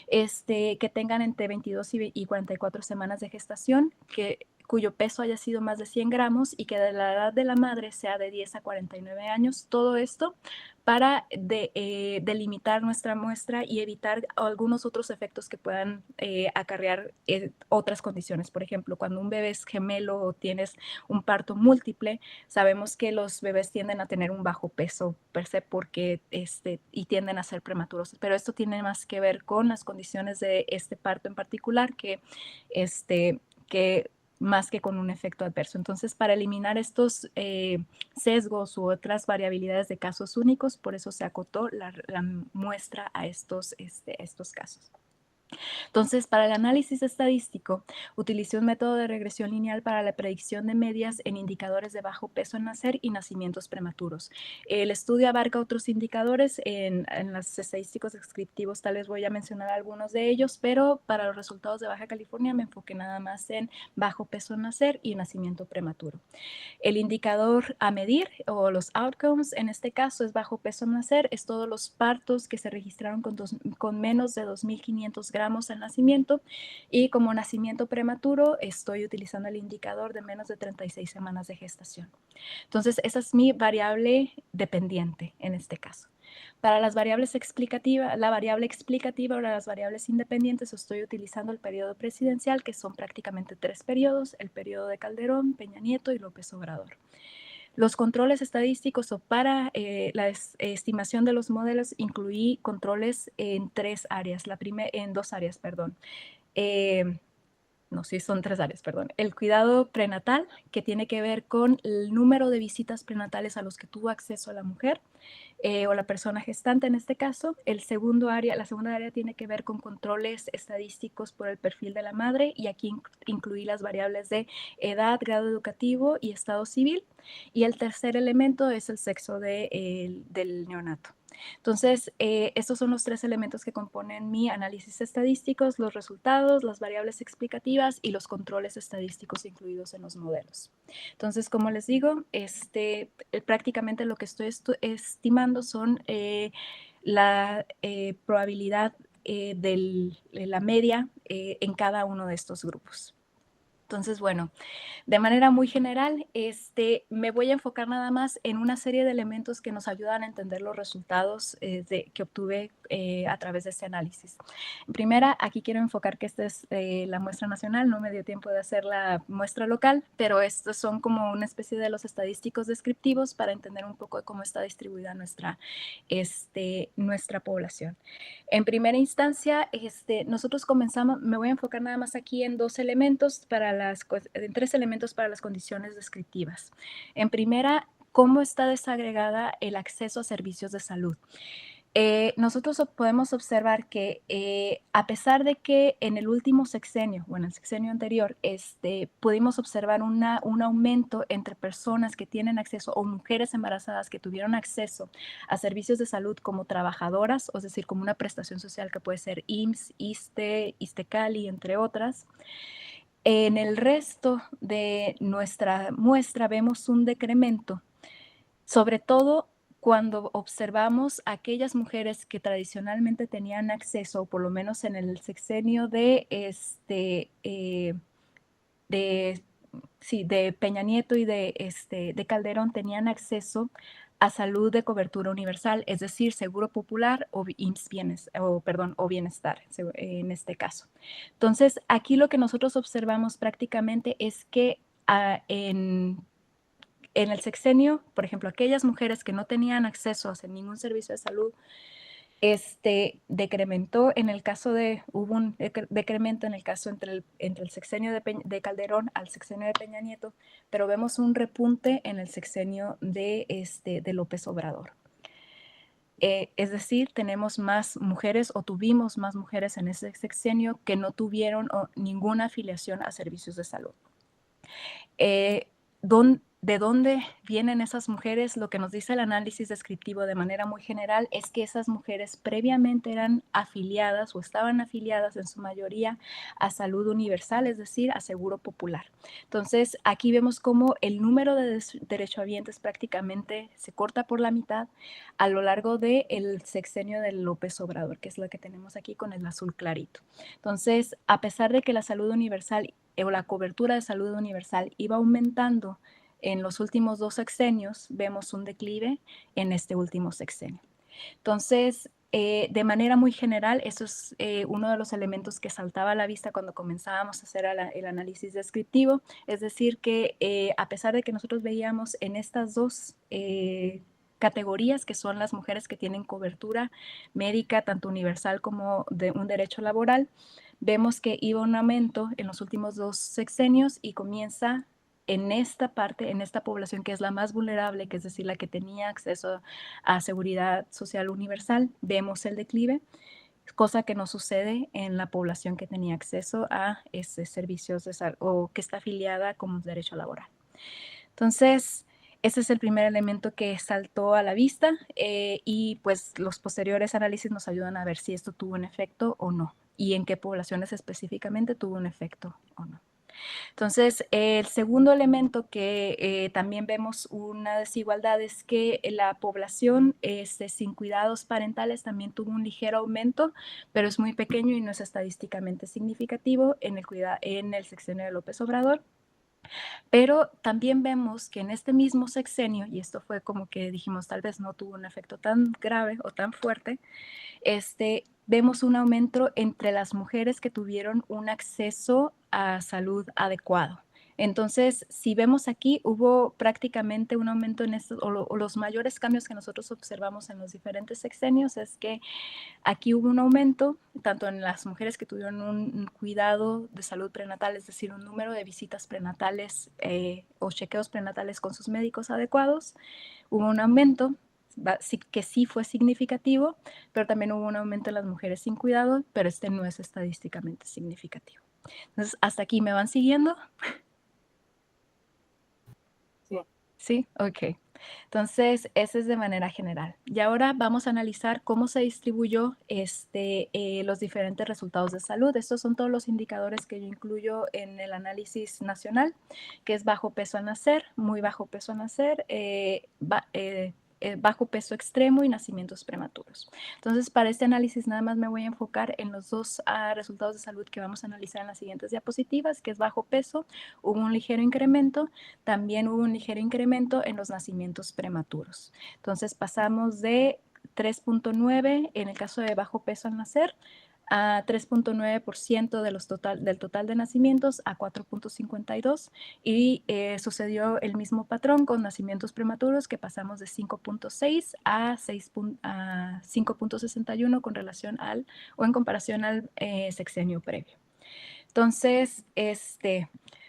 que tengan entre 22 y 44 semanas de gestación, cuyo peso haya sido más de 100 gramos y que de la edad de la madre sea de 10 a 49 años. Todo esto para delimitar nuestra muestra y evitar algunos otros efectos que puedan acarrear otras condiciones. Por ejemplo, cuando un bebé es gemelo o tienes un parto múltiple, sabemos que los bebés tienden a tener un bajo peso per se y tienden a ser prematuros. Pero esto tiene más que ver con las condiciones de este parto en particular que más que con un efecto adverso. Entonces, para eliminar estos sesgos u otras variabilidades de casos únicos, por eso se acotó la muestra a estos casos. Entonces, para el análisis estadístico, utilicé un método de regresión lineal para la predicción de medias en indicadores de bajo peso en nacer y nacimientos prematuros. El estudio abarca otros indicadores en los estadísticos descriptivos, tal vez voy a mencionar algunos de ellos, pero para los resultados de Baja California me enfoqué nada más en bajo peso en nacer y nacimiento prematuro. El indicador a medir o los outcomes en este caso es bajo peso al nacer, es todos los partos que se registraron con menos de 2.500 gramos al nacimiento, y como nacimiento prematuro estoy utilizando el indicador de menos de 36 semanas de gestación. Entonces esa es mi variable dependiente en este caso. Para las variables explicativas, la variable explicativa o las variables independientes, estoy utilizando el periodo presidencial, que son prácticamente 3 periodos, el periodo de Calderón, Peña Nieto y López Obrador. Los controles estadísticos o para la estimación de los modelos incluí controles en 3 áreas, en 2 áreas, perdón. No, sí, son 3 áreas, perdón. El cuidado prenatal, que tiene que ver con el número de visitas prenatales a los que tuvo acceso la mujer o la persona gestante en este caso. La segunda área tiene que ver con controles estadísticos por el perfil de la madre, y aquí incluí las variables de edad, grado educativo y estado civil. Y el tercer elemento es el sexo del neonato. Entonces, estos son los 3 elementos que componen mi análisis estadístico: los resultados, las variables explicativas y los controles estadísticos incluidos en los modelos. Entonces, como les digo, prácticamente lo que estoy estimando son la probabilidad de la media en cada uno de estos grupos. Entonces, bueno, de manera muy general, me voy a enfocar nada más en una serie de elementos que nos ayudan a entender los resultados que obtuve a través de este análisis. En primera, aquí quiero enfocar que esta es la muestra nacional, no me dio tiempo de hacer la muestra local, pero estos son como una especie de los estadísticos descriptivos para entender un poco de cómo está distribuida nuestra población. En primera instancia, nosotros comenzamos, me voy a enfocar nada más aquí en 3 elementos para las condiciones descriptivas. En primera, cómo está desagregada el acceso a servicios de salud. Nosotros podemos observar que a pesar de que en el último sexenio, o en el sexenio anterior, pudimos observar un aumento entre personas que tienen acceso, o mujeres embarazadas que tuvieron acceso a servicios de salud como trabajadoras, es decir, como una prestación social que puede ser IMSS, ISSSTE, ISSSTECALI, entre otras. En el resto de nuestra muestra vemos un decremento, sobre todo cuando observamos a aquellas mujeres que tradicionalmente tenían acceso, o por lo menos en el sexenio de Peña Nieto y de Calderón, tenían acceso a salud de cobertura universal, es decir, Seguro Popular o IMSS o Bienestar en este caso. Entonces, aquí lo que nosotros observamos prácticamente es que en el sexenio, por ejemplo, aquellas mujeres que no tenían acceso a ningún servicio de salud, decrementó hubo un decremento en el caso entre el sexenio de Calderón al sexenio de Peña Nieto, pero vemos un repunte en el sexenio de López Obrador. Es decir, tenemos más mujeres, o tuvimos más mujeres en ese sexenio que no tuvieron ninguna afiliación a servicios de salud. ¿De dónde vienen esas mujeres? Lo que nos dice el análisis descriptivo de manera muy general es que esas mujeres previamente eran afiliadas o estaban afiliadas en su mayoría a Salud Universal, es decir, a Seguro Popular. Entonces, aquí vemos cómo el número de derechohabientes prácticamente se corta por la mitad a lo largo del sexenio de López Obrador, que es lo que tenemos aquí con el azul clarito. Entonces, a pesar de que la salud universal o la cobertura de salud universal iba aumentando en los últimos 2 sexenios, vemos un declive en este último sexenio. Entonces, de manera muy general, eso es uno de los elementos que saltaba a la vista cuando comenzábamos a hacer el análisis descriptivo, es decir, que a pesar de que nosotros veíamos en estas dos categorías, que son las mujeres que tienen cobertura médica, tanto universal como de un derecho laboral, vemos que iba un aumento en los últimos 2 sexenios y comienza en esta parte, en esta población que es la más vulnerable, que es decir, la que tenía acceso a seguridad social universal, vemos el declive, cosa que no sucede en la población que tenía acceso a servicios de salud o que está afiliada como derecho laboral. Entonces, ese es el primer elemento que saltó a la vista y pues los posteriores análisis nos ayudan a ver si esto tuvo un efecto o no y en qué poblaciones específicamente tuvo un efecto o no. Entonces, el segundo elemento que también vemos una desigualdad es que la población sin cuidados parentales también tuvo un ligero aumento, pero es muy pequeño y no es estadísticamente significativo en el sexenio de López Obrador. Pero también vemos que en este mismo sexenio, y esto fue como que dijimos, tal vez no tuvo un efecto tan grave o tan fuerte, vemos un aumento entre las mujeres que tuvieron un acceso a salud adecuado. Entonces, si vemos aquí, hubo prácticamente un aumento en estos, o los mayores cambios que nosotros observamos en los diferentes sexenios es que aquí hubo un aumento, tanto en las mujeres que tuvieron un cuidado de salud prenatal, es decir, un número de visitas prenatales o chequeos prenatales con sus médicos adecuados, hubo un aumento que sí fue significativo, pero también hubo un aumento en las mujeres sin cuidado, pero este no es estadísticamente significativo. Entonces, ¿hasta aquí me van siguiendo? Sí. Sí, ok. Entonces, ese es de manera general. Y ahora vamos a analizar cómo se distribuyó los diferentes resultados de salud. Estos son todos los indicadores que yo incluyo en el análisis nacional, que es bajo peso al nacer, muy bajo peso al nacer, bajo peso extremo y nacimientos prematuros. Entonces, para este análisis nada más me voy a enfocar en los dos resultados de salud que vamos a analizar en las siguientes diapositivas, que es bajo peso, hubo un ligero incremento, también hubo un ligero incremento en los nacimientos prematuros. Entonces, pasamos de 3.9 en el caso de bajo peso al nacer a 3.9% del total de nacimientos a 4.52 y sucedió el mismo patrón con nacimientos prematuros que pasamos de 5.6 a 5.61 con relación al o en comparación al sexenio previo. Entonces,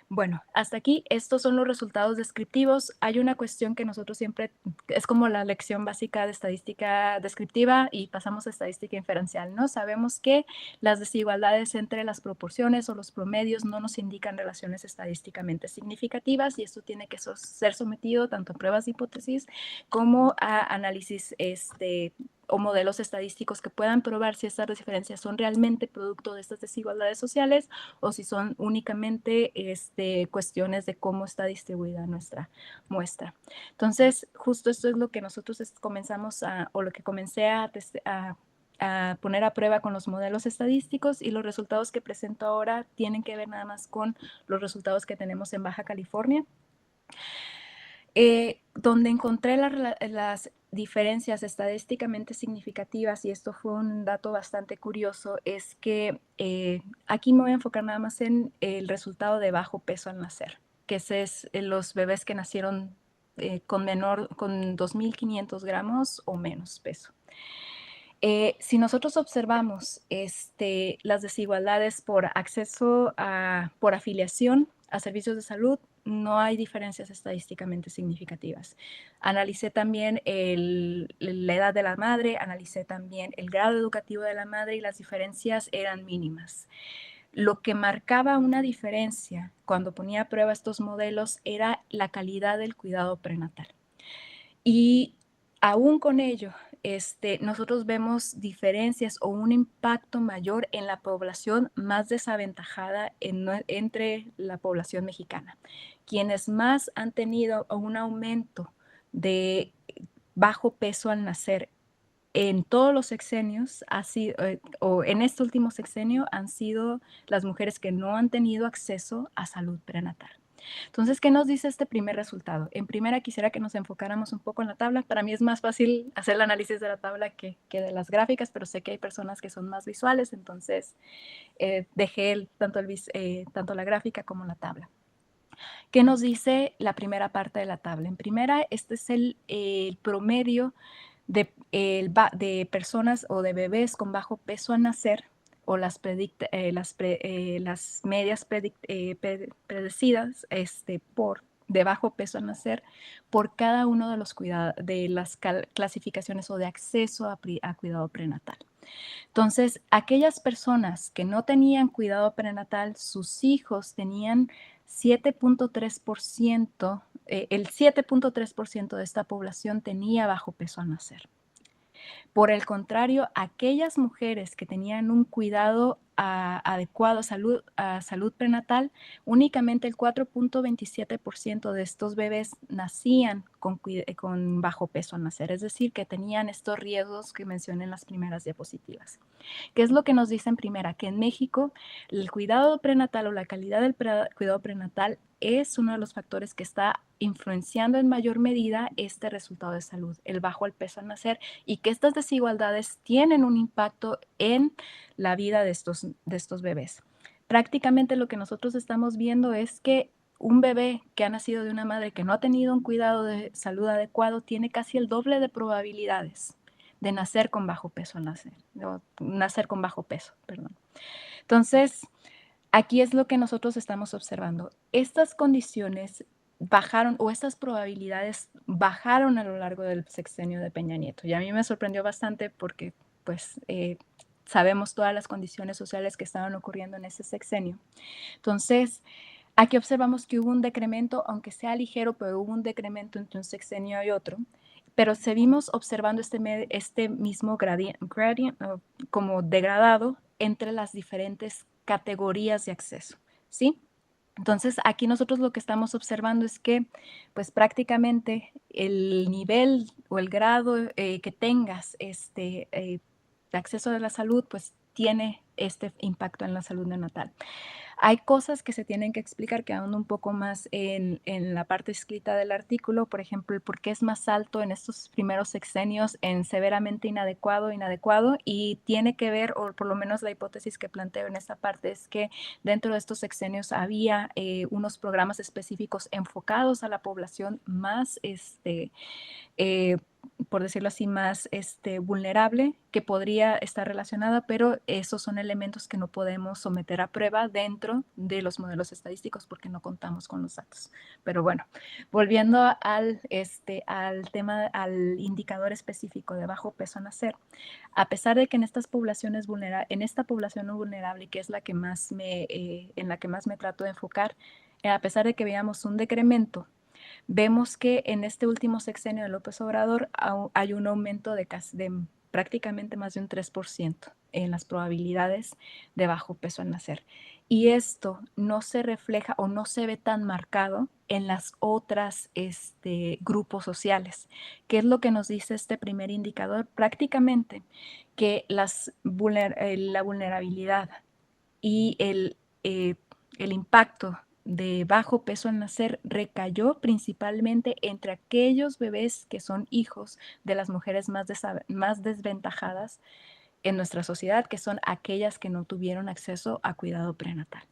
bueno, hasta aquí, estos son los resultados descriptivos. Hay una cuestión que nosotros siempre, es como la lección básica de estadística descriptiva y pasamos a estadística inferencial, ¿no? Sabemos que las desigualdades entre las proporciones o los promedios no nos indican relaciones estadísticamente significativas y esto tiene que ser sometido tanto a pruebas de hipótesis como a análisis o modelos estadísticos que puedan probar si estas diferencias son realmente producto de estas desigualdades sociales o si son únicamente cuestiones de cómo está distribuida nuestra muestra. Entonces, justo esto es lo que nosotros comenzamos o lo que comencé a poner a prueba con los modelos estadísticos y los resultados que presento ahora tienen que ver nada más con los resultados que tenemos en Baja California. Donde encontré las diferencias estadísticamente significativas, y esto fue un dato bastante curioso, es que aquí me voy a enfocar nada más en el resultado de bajo peso al nacer, que ese es los bebés que nacieron con 2.500 gramos o menos peso. Si nosotros observamos las desigualdades por acceso por afiliación a servicios de salud, no hay diferencias estadísticamente significativas. Analicé también la edad de la madre, analicé también el grado educativo de la madre y las diferencias eran mínimas. lo que marcaba una diferencia cuando ponía a prueba estos modelos era la calidad del cuidado prenatal. Y aún con ello, nosotros vemos diferencias o un impacto mayor en la población más desaventajada entre la población mexicana. Quienes más han tenido un aumento de bajo peso al nacer en todos los sexenios o en este último sexenio han sido las mujeres que no han tenido acceso a salud prenatal. Entonces, ¿qué nos dice este primer resultado? En primera, quisiera que nos enfocáramos un poco en la tabla. Para mí es más fácil hacer el análisis de la tabla que de las gráficas, pero sé que hay personas que son más visuales, entonces dejé tanto la gráfica como la tabla. ¿Qué nos dice la primera parte de la tabla? En primera, este es el promedio de personas o de bebés con bajo peso al nacer o las medias predecidas de bajo peso al nacer por cada uno de las clasificaciones o de acceso a cuidado prenatal. Entonces, aquellas personas que no tenían cuidado prenatal, sus hijos tenían 7.3%, el 7.3% de esta población tenía bajo peso al nacer. Por el contrario, aquellas mujeres que tenían un cuidado adecuado a salud prenatal, únicamente el 4.27% de estos bebés nacían con bajo peso al nacer, es decir, que tenían estos riesgos que mencioné en las primeras diapositivas. ¿Qué es lo que nos dice en primera? Que en México el cuidado prenatal o la calidad del cuidado prenatal es uno de los factores que está influenciando en mayor medida este resultado de salud, el bajo peso al nacer, y que estas desigualdades tienen un impacto en la vida de estos bebés. Prácticamente lo que nosotros estamos viendo es que un bebé que ha nacido de una madre que no ha tenido un cuidado de salud adecuado tiene casi el doble de probabilidades de nacer con bajo peso al nacer con bajo peso, perdón. Entonces, aquí es lo que nosotros estamos observando. Estas condiciones bajaron o estas probabilidades bajaron a lo largo del sexenio de Peña Nieto. Y a mí me sorprendió bastante porque pues sabemos todas las condiciones sociales que estaban ocurriendo en ese sexenio. Entonces, aquí observamos que hubo un decremento, aunque sea ligero, pero hubo un decremento entre un sexenio y otro. Pero seguimos observando este mismo gradient como degradado entre las diferentes categorías de acceso, ¿sí? Entonces, aquí nosotros lo que estamos observando es que, pues prácticamente el nivel o el grado que tengas de acceso a la salud, pues tiene este impacto en la salud neonatal. Hay cosas que se tienen que explicar que aún un poco más en la parte escrita del artículo, por ejemplo, el por qué es más alto en estos primeros sexenios en severamente inadecuado, y tiene que ver, o por lo menos la hipótesis que planteo en esta parte es que dentro de estos sexenios había unos programas específicos enfocados a la población más por decirlo así, más vulnerable, que podría estar relacionada, pero esos son elementos que no podemos someter a prueba dentro de los modelos estadísticos porque no contamos con los datos. Pero bueno, volviendo al tema, al indicador específico de bajo peso a nacer, a pesar de que en esta población no vulnerable, que es la que más en la que más me trato de enfocar, a pesar de que veamos un decremento, vemos que en este último sexenio de López Obrador hay un aumento de prácticamente más de un 3% en las probabilidades de bajo peso al nacer. Y esto no se refleja o no se ve tan marcado en las otras grupos sociales. ¿Qué es lo que nos dice este primer indicador? Prácticamente que la vulnerabilidad y el impacto de bajo peso al nacer recayó principalmente entre aquellos bebés que son hijos de las mujeres más desventajadas en nuestra sociedad, que son aquellas que no tuvieron acceso a cuidado prenatal.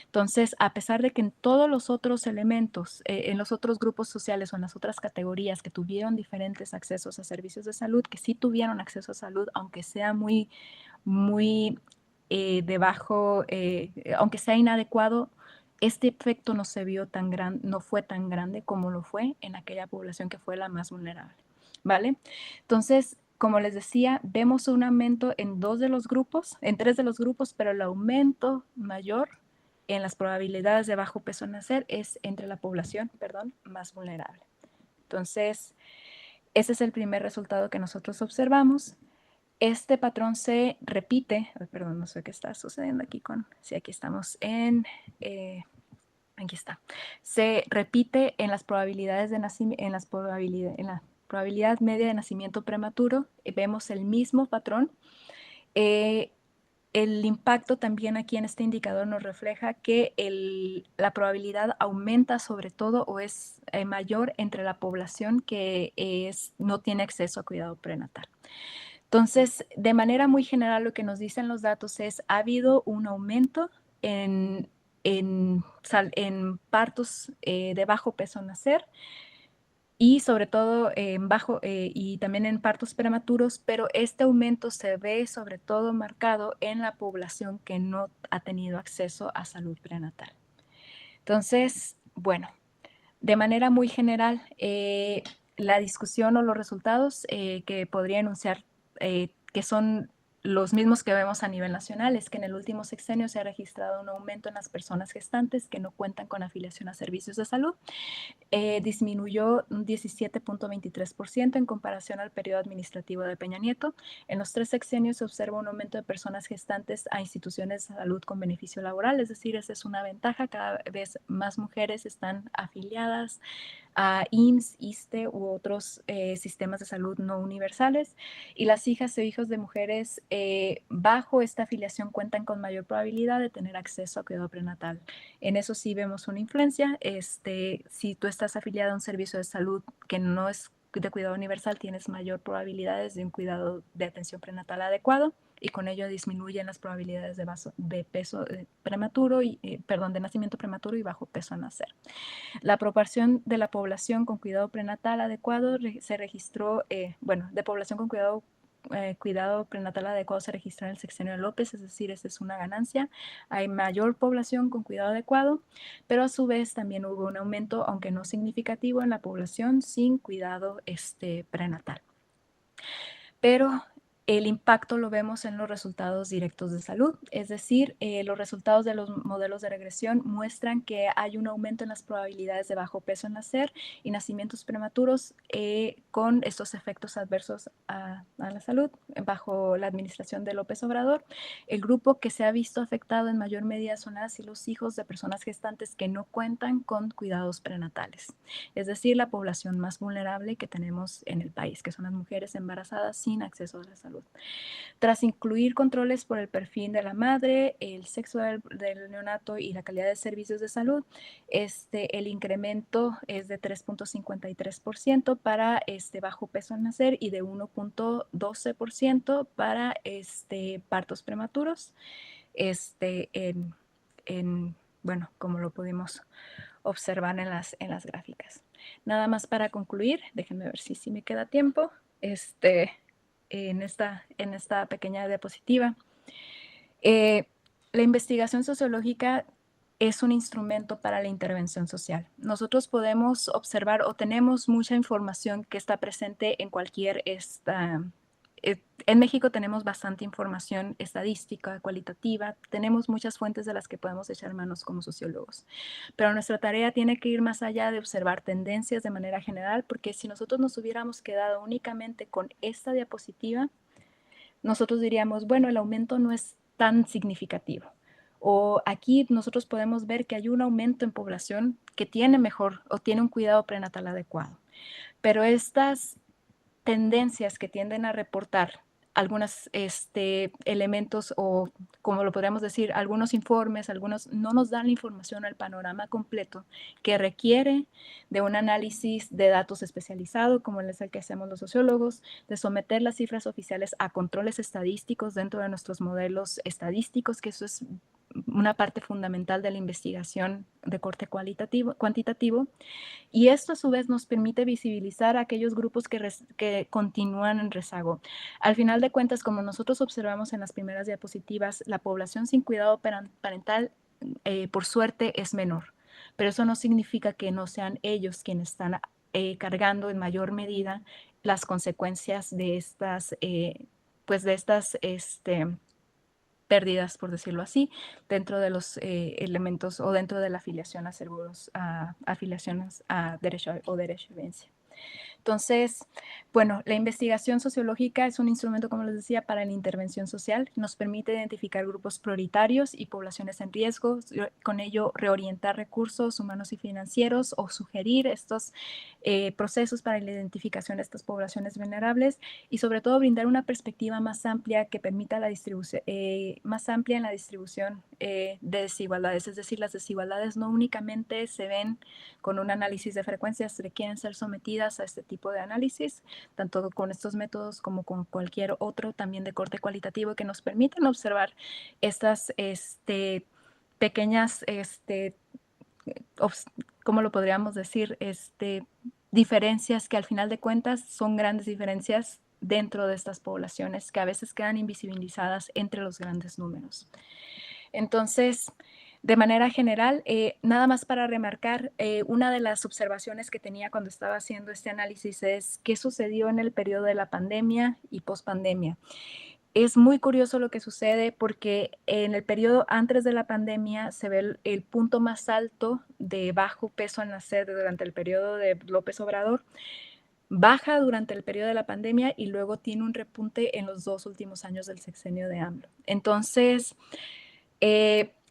Entonces, a pesar de que en todos los otros elementos, en los otros grupos sociales o en las otras categorías que tuvieron diferentes accesos a servicios de salud, que sí tuvieron acceso a salud, aunque sea muy aunque sea inadecuado, este efecto no fue tan grande como lo fue en aquella población que fue la más vulnerable, ¿vale? Entonces, como les decía, vemos un aumento en tres de los grupos, pero el aumento mayor en las probabilidades de bajo peso al nacer es entre la población, más vulnerable. Entonces, ese es el primer resultado que nosotros observamos. Este patrón se repite, perdón, no sé qué está sucediendo aquí sí, aquí estamos aquí está. Se repite en las probabilidades de nacimiento, en la probabilidad media de nacimiento prematuro, vemos el mismo patrón. El impacto también aquí en este indicador nos refleja que la probabilidad aumenta sobre todo o es mayor entre la población que no tiene acceso a cuidado prenatal. Entonces, de manera muy general, lo que nos dicen los datos es, ha habido un aumento en partos de bajo peso al nacer, y sobre todo y también en partos prematuros, pero este aumento se ve sobre todo marcado en la población que no ha tenido acceso a salud prenatal. Entonces, bueno, de manera muy general, la discusión o los resultados que podría enunciar, que son los mismos que vemos a nivel nacional, es que en el último sexenio se ha registrado un aumento en las personas gestantes que no cuentan con afiliación a servicios de salud. Disminuyó un 17.23% en comparación al periodo administrativo de Peña Nieto. En los 3 sexenios se observa un aumento de personas gestantes a instituciones de salud con beneficio laboral, es decir, esa es una ventaja, cada vez más mujeres están afiliadas a IMSS, ISSSTE u otros sistemas de salud no universales, y las hijas e hijos de mujeres bajo esta afiliación cuentan con mayor probabilidad de tener acceso a cuidado prenatal. En eso sí vemos una influencia. Si tú estás afiliada a un servicio de salud que no es de cuidado universal, tienes mayor probabilidades de un cuidado de atención prenatal adecuado, y con ello disminuyen las probabilidades de peso prematuro de nacimiento prematuro y bajo peso al nacer. La proporción de la población con cuidado prenatal adecuado se registró, de población con cuidado prenatal adecuado se registró en el sexenio de López, es decir, esa es una ganancia. Hay mayor población con cuidado adecuado, pero a su vez también hubo un aumento, aunque no significativo, en la población sin cuidado prenatal. Pero el impacto lo vemos en los resultados directos de salud, es decir, los resultados de los modelos de regresión muestran que hay un aumento en las probabilidades de bajo peso al nacer y nacimientos prematuros con estos efectos adversos a la salud bajo la administración de López Obrador. El grupo que se ha visto afectado en mayor medida son las y los hijos de personas gestantes que no cuentan con cuidados prenatales, es decir, la población más vulnerable que tenemos en el país, que son las mujeres embarazadas sin acceso a la salud. Tras incluir controles por el perfil de la madre, el sexo del neonato y la calidad de servicios de salud, el incremento es de 3.53% para bajo peso al nacer y de 1.12% para partos prematuros, como lo pudimos observar en las gráficas. Nada más para concluir, déjenme ver si me queda tiempo. En esta pequeña diapositiva. La investigación sociológica es un instrumento para la intervención social. Nosotros podemos observar o tenemos mucha información que está presente en cualquier en México tenemos bastante información estadística, cualitativa, tenemos muchas fuentes de las que podemos echar manos como sociólogos, pero nuestra tarea tiene que ir más allá de observar tendencias de manera general, porque si nosotros nos hubiéramos quedado únicamente con esta diapositiva, nosotros diríamos, bueno, el aumento no es tan significativo. O aquí nosotros podemos ver que hay un aumento en población que tiene mejor o tiene un cuidado prenatal adecuado. Pero estas tendencias que tienden a reportar algunos elementos o, como lo podríamos decir, algunos informes, algunos no nos dan la información o el panorama completo que requiere de un análisis de datos especializado, como es el que hacemos los sociólogos, de someter las cifras oficiales a controles estadísticos dentro de nuestros modelos estadísticos, que eso es una parte fundamental de la investigación de corte cuantitativo, y esto a su vez nos permite visibilizar a aquellos grupos que continúan en rezago. Al final de cuentas, como nosotros observamos en las primeras diapositivas, la población sin cuidado parental, por suerte, es menor, pero eso no significa que no sean ellos quienes están cargando en mayor medida las consecuencias de estas, pérdidas, por decirlo así, dentro de los elementos o dentro de la afiliación a seguros, afiliaciones a derecho o derecho de herencia. Entonces, bueno, la investigación sociológica es un instrumento, como les decía, para la intervención social. Nos permite identificar grupos prioritarios y poblaciones en riesgo, con ello reorientar recursos humanos y financieros o sugerir estos procesos para la identificación de estas poblaciones vulnerables y sobre todo brindar una perspectiva más amplia que permita la distribución, más amplia en la distribución de desigualdades. Es decir, las desigualdades no únicamente se ven con un análisis de frecuencias, requieren ser sometidas a este tipo de análisis, tanto con estos métodos como con cualquier otro, también de corte cualitativo, que nos permiten observar estas pequeñas, ¿cómo lo podríamos decir? Diferencias que al final de cuentas son grandes diferencias dentro de estas poblaciones que a veces quedan invisibilizadas entre los grandes números. Entonces, de manera general, nada más para remarcar, una de las observaciones que tenía cuando estaba haciendo este análisis es qué sucedió en el periodo de la pandemia y pospandemia. Es muy curioso lo que sucede porque en el periodo antes de la pandemia se ve el punto más alto de bajo peso al nacer durante el periodo de López Obrador, baja durante el periodo de la pandemia y luego tiene un repunte en los 2 últimos años del sexenio de AMLO. Entonces,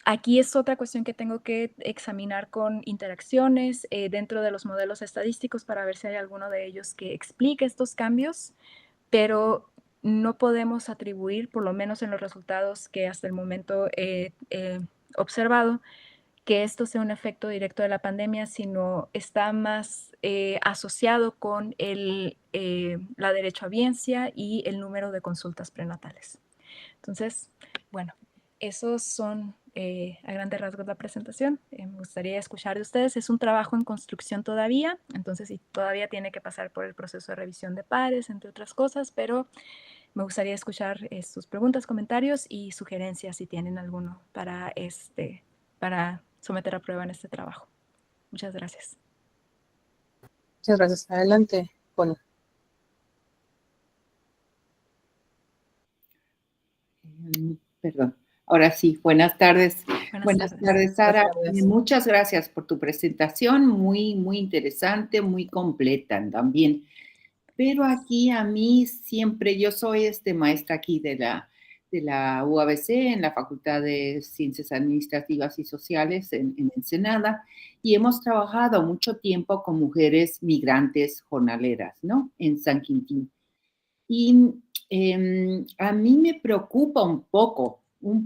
aquí es otra cuestión que tengo que examinar con interacciones dentro de los modelos estadísticos para ver si hay alguno de ellos que explique estos cambios, pero no podemos atribuir, por lo menos en los resultados que hasta el momento he observado, que esto sea un efecto directo de la pandemia, sino está más asociado con la derechohabiencia y el número de consultas prenatales. Entonces, bueno, esos son a grandes rasgos la presentación. Me gustaría escuchar de ustedes. Es un trabajo en construcción todavía, entonces sí, todavía tiene que pasar por el proceso de revisión de pares, entre otras cosas, pero me gustaría escuchar sus preguntas, comentarios y sugerencias si tienen alguno para someter a prueba en este trabajo. Muchas gracias. Muchas gracias. Adelante, Connie. Perdón. Ahora sí, buenas tardes. Buenas tardes, Sara. Buenas tardes. Muchas gracias por tu presentación, muy, muy interesante, muy completa también. Pero aquí a mí siempre, yo soy maestra aquí de la UABC, en la Facultad de Ciencias Administrativas y Sociales en Ensenada, y hemos trabajado mucho tiempo con mujeres migrantes jornaleras, ¿no? En San Quintín. Y a mí me preocupa un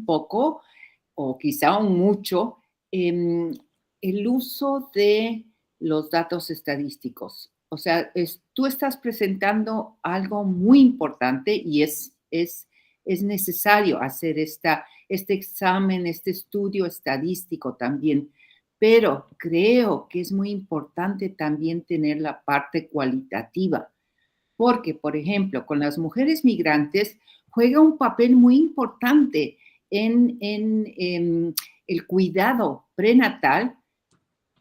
poco, o quizá un mucho, el uso de los datos estadísticos. O sea, tú estás presentando algo muy importante y es necesario hacer este examen, este estudio estadístico también, pero creo que es muy importante también tener la parte cualitativa. Porque, por ejemplo, con las mujeres migrantes juega un papel muy importante en el cuidado prenatal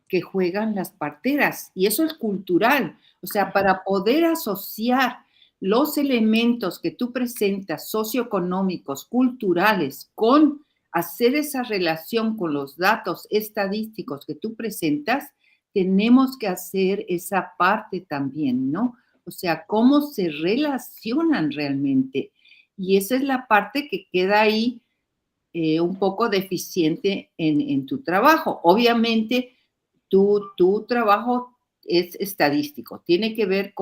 que juegan las parteras. Y eso es cultural. O sea, para poder asociar los elementos que tú presentas, socioeconómicos, culturales, con hacer esa relación con los datos estadísticos que tú presentas, tenemos que hacer esa parte también, ¿no? O sea, cómo se relacionan realmente. Y esa es la parte que queda ahí un poco deficiente en tu trabajo. Obviamente, tu trabajo es estadístico, tiene que ver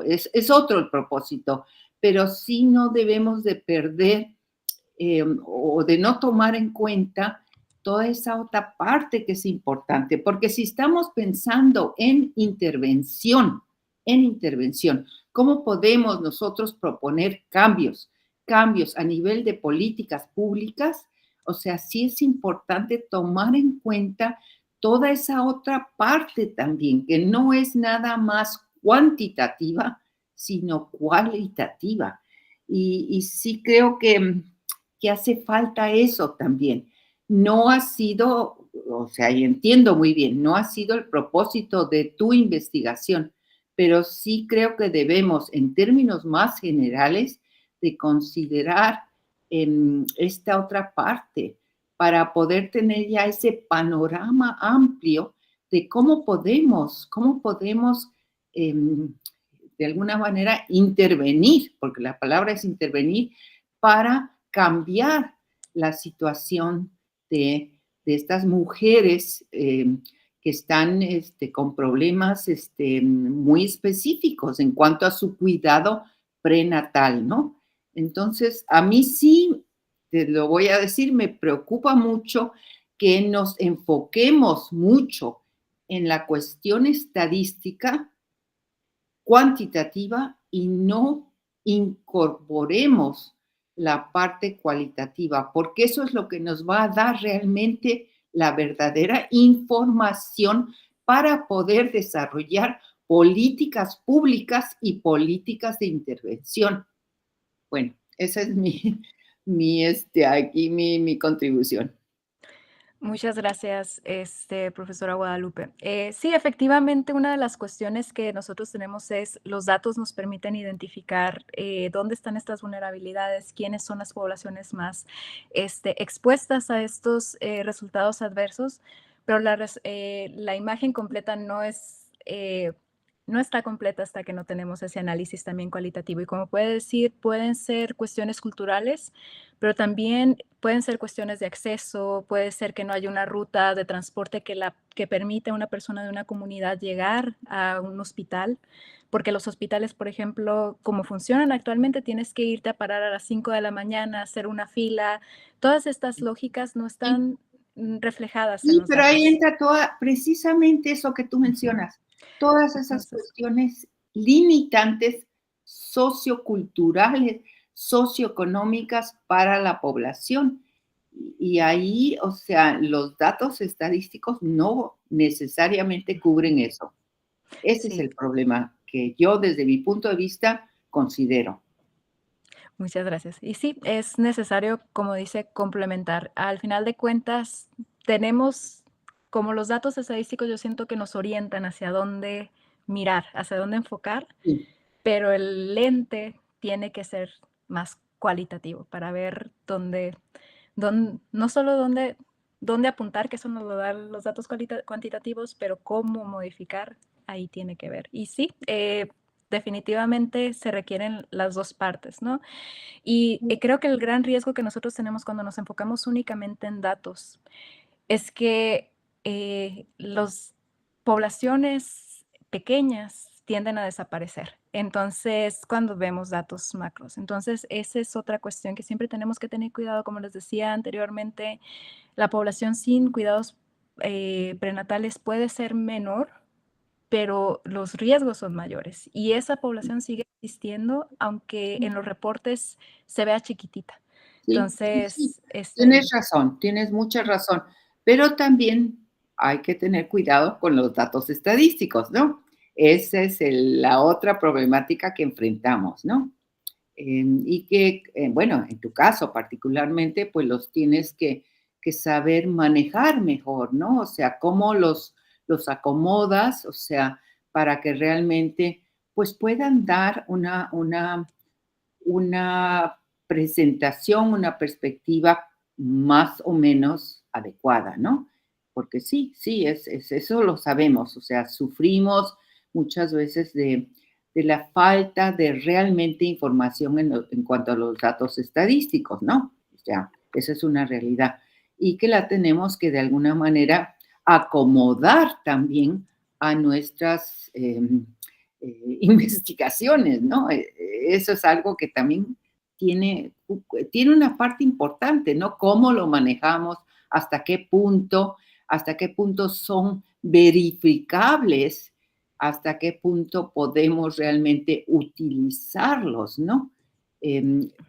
es otro el propósito, pero sí no debemos de perder o de no tomar en cuenta toda esa otra parte que es importante, porque si estamos pensando en intervención, ¿cómo podemos nosotros proponer cambios a nivel de políticas públicas? O sea, sí es importante tomar en cuenta toda esa otra parte también, que no es nada más cuantitativa, sino cualitativa. Y sí creo que hace falta eso también. No ha sido, o sea, y entiendo muy bien, no ha sido el propósito de tu investigación, pero sí creo que debemos, en términos más generales, de considerar esta otra parte para poder tener ya ese panorama amplio de cómo podemos de alguna manera intervenir, porque la palabra es intervenir, para cambiar la situación de estas mujeres que están con problemas muy específicos en cuanto a su cuidado prenatal, ¿no? Entonces, a mí sí, te lo voy a decir, me preocupa mucho que nos enfoquemos mucho en la cuestión estadística, cuantitativa y no incorporemos la parte cualitativa, porque eso es lo que nos va a dar realmente la verdadera información para poder desarrollar políticas públicas y políticas de intervención. Bueno, esa es mi contribución. Muchas gracias, profesora Guadalupe. Sí, efectivamente, una de las cuestiones que nosotros tenemos es los datos nos permiten identificar dónde están estas vulnerabilidades, quiénes son las poblaciones más expuestas a estos resultados adversos, pero la imagen completa no está completa hasta que no tenemos ese análisis también cualitativo. Y como puede decir, pueden ser cuestiones culturales, pero también pueden ser cuestiones de acceso, puede ser que no haya una ruta de transporte que permite a una persona de una comunidad llegar a un hospital, porque los hospitales, por ejemplo, como funcionan actualmente, tienes que irte a parar a las 5 de la mañana, hacer una fila. Todas estas lógicas no están reflejadas en Sí, los pero ahí datos. entra precisamente eso que tú mencionas, todas esas Entonces, cuestiones limitantes socioculturales, socioeconómicas para la población. Y ahí, o sea, los datos estadísticos no necesariamente cubren eso. Ese es sí. el problema que yo desde mi punto de vista considero. Muchas gracias. Y sí, es necesario, como dice, complementar. Al final de cuentas, tenemos, como los datos estadísticos, yo siento que nos orientan hacia dónde mirar, hacia dónde enfocar, Sí, pero el lente tiene que ser más cualitativo para ver no solo dónde apuntar, que eso nos lo dan los datos cuantitativos, pero cómo modificar, ahí tiene que ver. Y sí, definitivamente se requieren las dos partes, ¿no? Y creo que el gran riesgo que nosotros tenemos cuando nos enfocamos únicamente en datos es que las poblaciones pequeñas tienden a desaparecer. Entonces, cuando vemos datos macros. Entonces, esa es otra cuestión que siempre tenemos que tener cuidado. Como les decía anteriormente, la población sin cuidados prenatales puede ser menor, pero los riesgos son mayores y esa población sigue existiendo, aunque en los reportes se vea chiquitita. sí, sí, sí. Entonces, Tienes razón, tienes mucha razón, pero también hay que tener cuidado con los datos estadísticos, ¿no? Esa es la otra problemática que enfrentamos, ¿no? Y que, bueno, en tu caso particularmente, pues los tienes que saber manejar mejor, ¿no? O sea, cómo los acomodas, o sea, para que realmente, pues puedan dar una presentación, una perspectiva más o menos adecuada, ¿no? Porque sí, sí, eso lo sabemos, o sea, sufrimos muchas veces de la falta de realmente información en cuanto a los datos estadísticos, ¿no? O sea, esa es una realidad. Y que la tenemos que de alguna manera acomodar también a nuestras investigaciones, ¿no? Eso es algo que también tiene una parte importante, ¿no? Cómo lo manejamos, hasta qué punto son verificables, hasta qué punto podemos realmente utilizarlos, ¿no?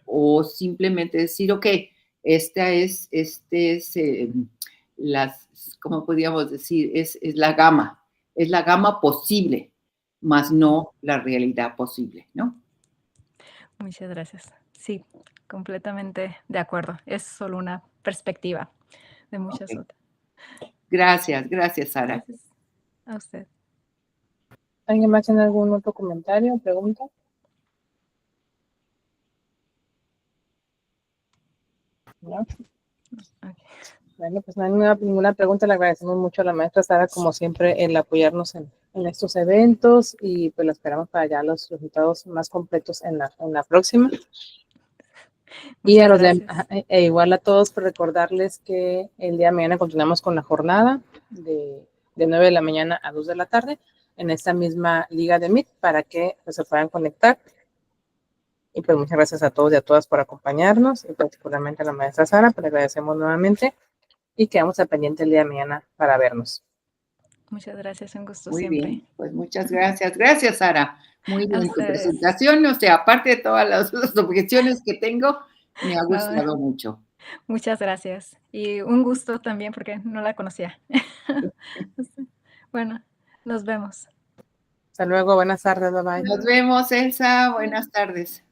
O simplemente decir, ok, ¿cómo podríamos decir? Es la gama posible, más no la realidad posible, ¿no? muchas gracias. Sí, completamente de acuerdo. Es solo una perspectiva de muchas Ok. otras. Gracias, Sara. Gracias a usted. ¿Alguien más tiene algún otro comentario o pregunta? ¿No? Ok. Bueno, pues no hay ninguna pregunta. Le agradecemos mucho a la maestra Sara, como siempre, el apoyarnos en estos eventos y pues lo esperamos para ya los resultados más completos en la próxima. Y a Muchas los gracias. igual a todos, por recordarles que el día de mañana continuamos con la jornada de 9 de la mañana a 2 de la tarde en esta misma liga de Meet para que pues, se puedan conectar. Y pues muchas gracias a todos y a todas por acompañarnos y particularmente a la maestra Sara, pues le agradecemos nuevamente y quedamos al pendiente el día de mañana para vernos. Muchas gracias, un gusto Muy siempre. bien, pues muchas gracias. Gracias, Sara. Muy A bien tu ustedes. presentación. O sea, aparte de todas las objeciones que tengo, me ha No, gustado mucho. muchas gracias. Y un gusto también porque no la conocía. Bueno, nos vemos. Hasta luego, buenas tardes, bye bye. Nos vemos, Elsa. Buenas tardes.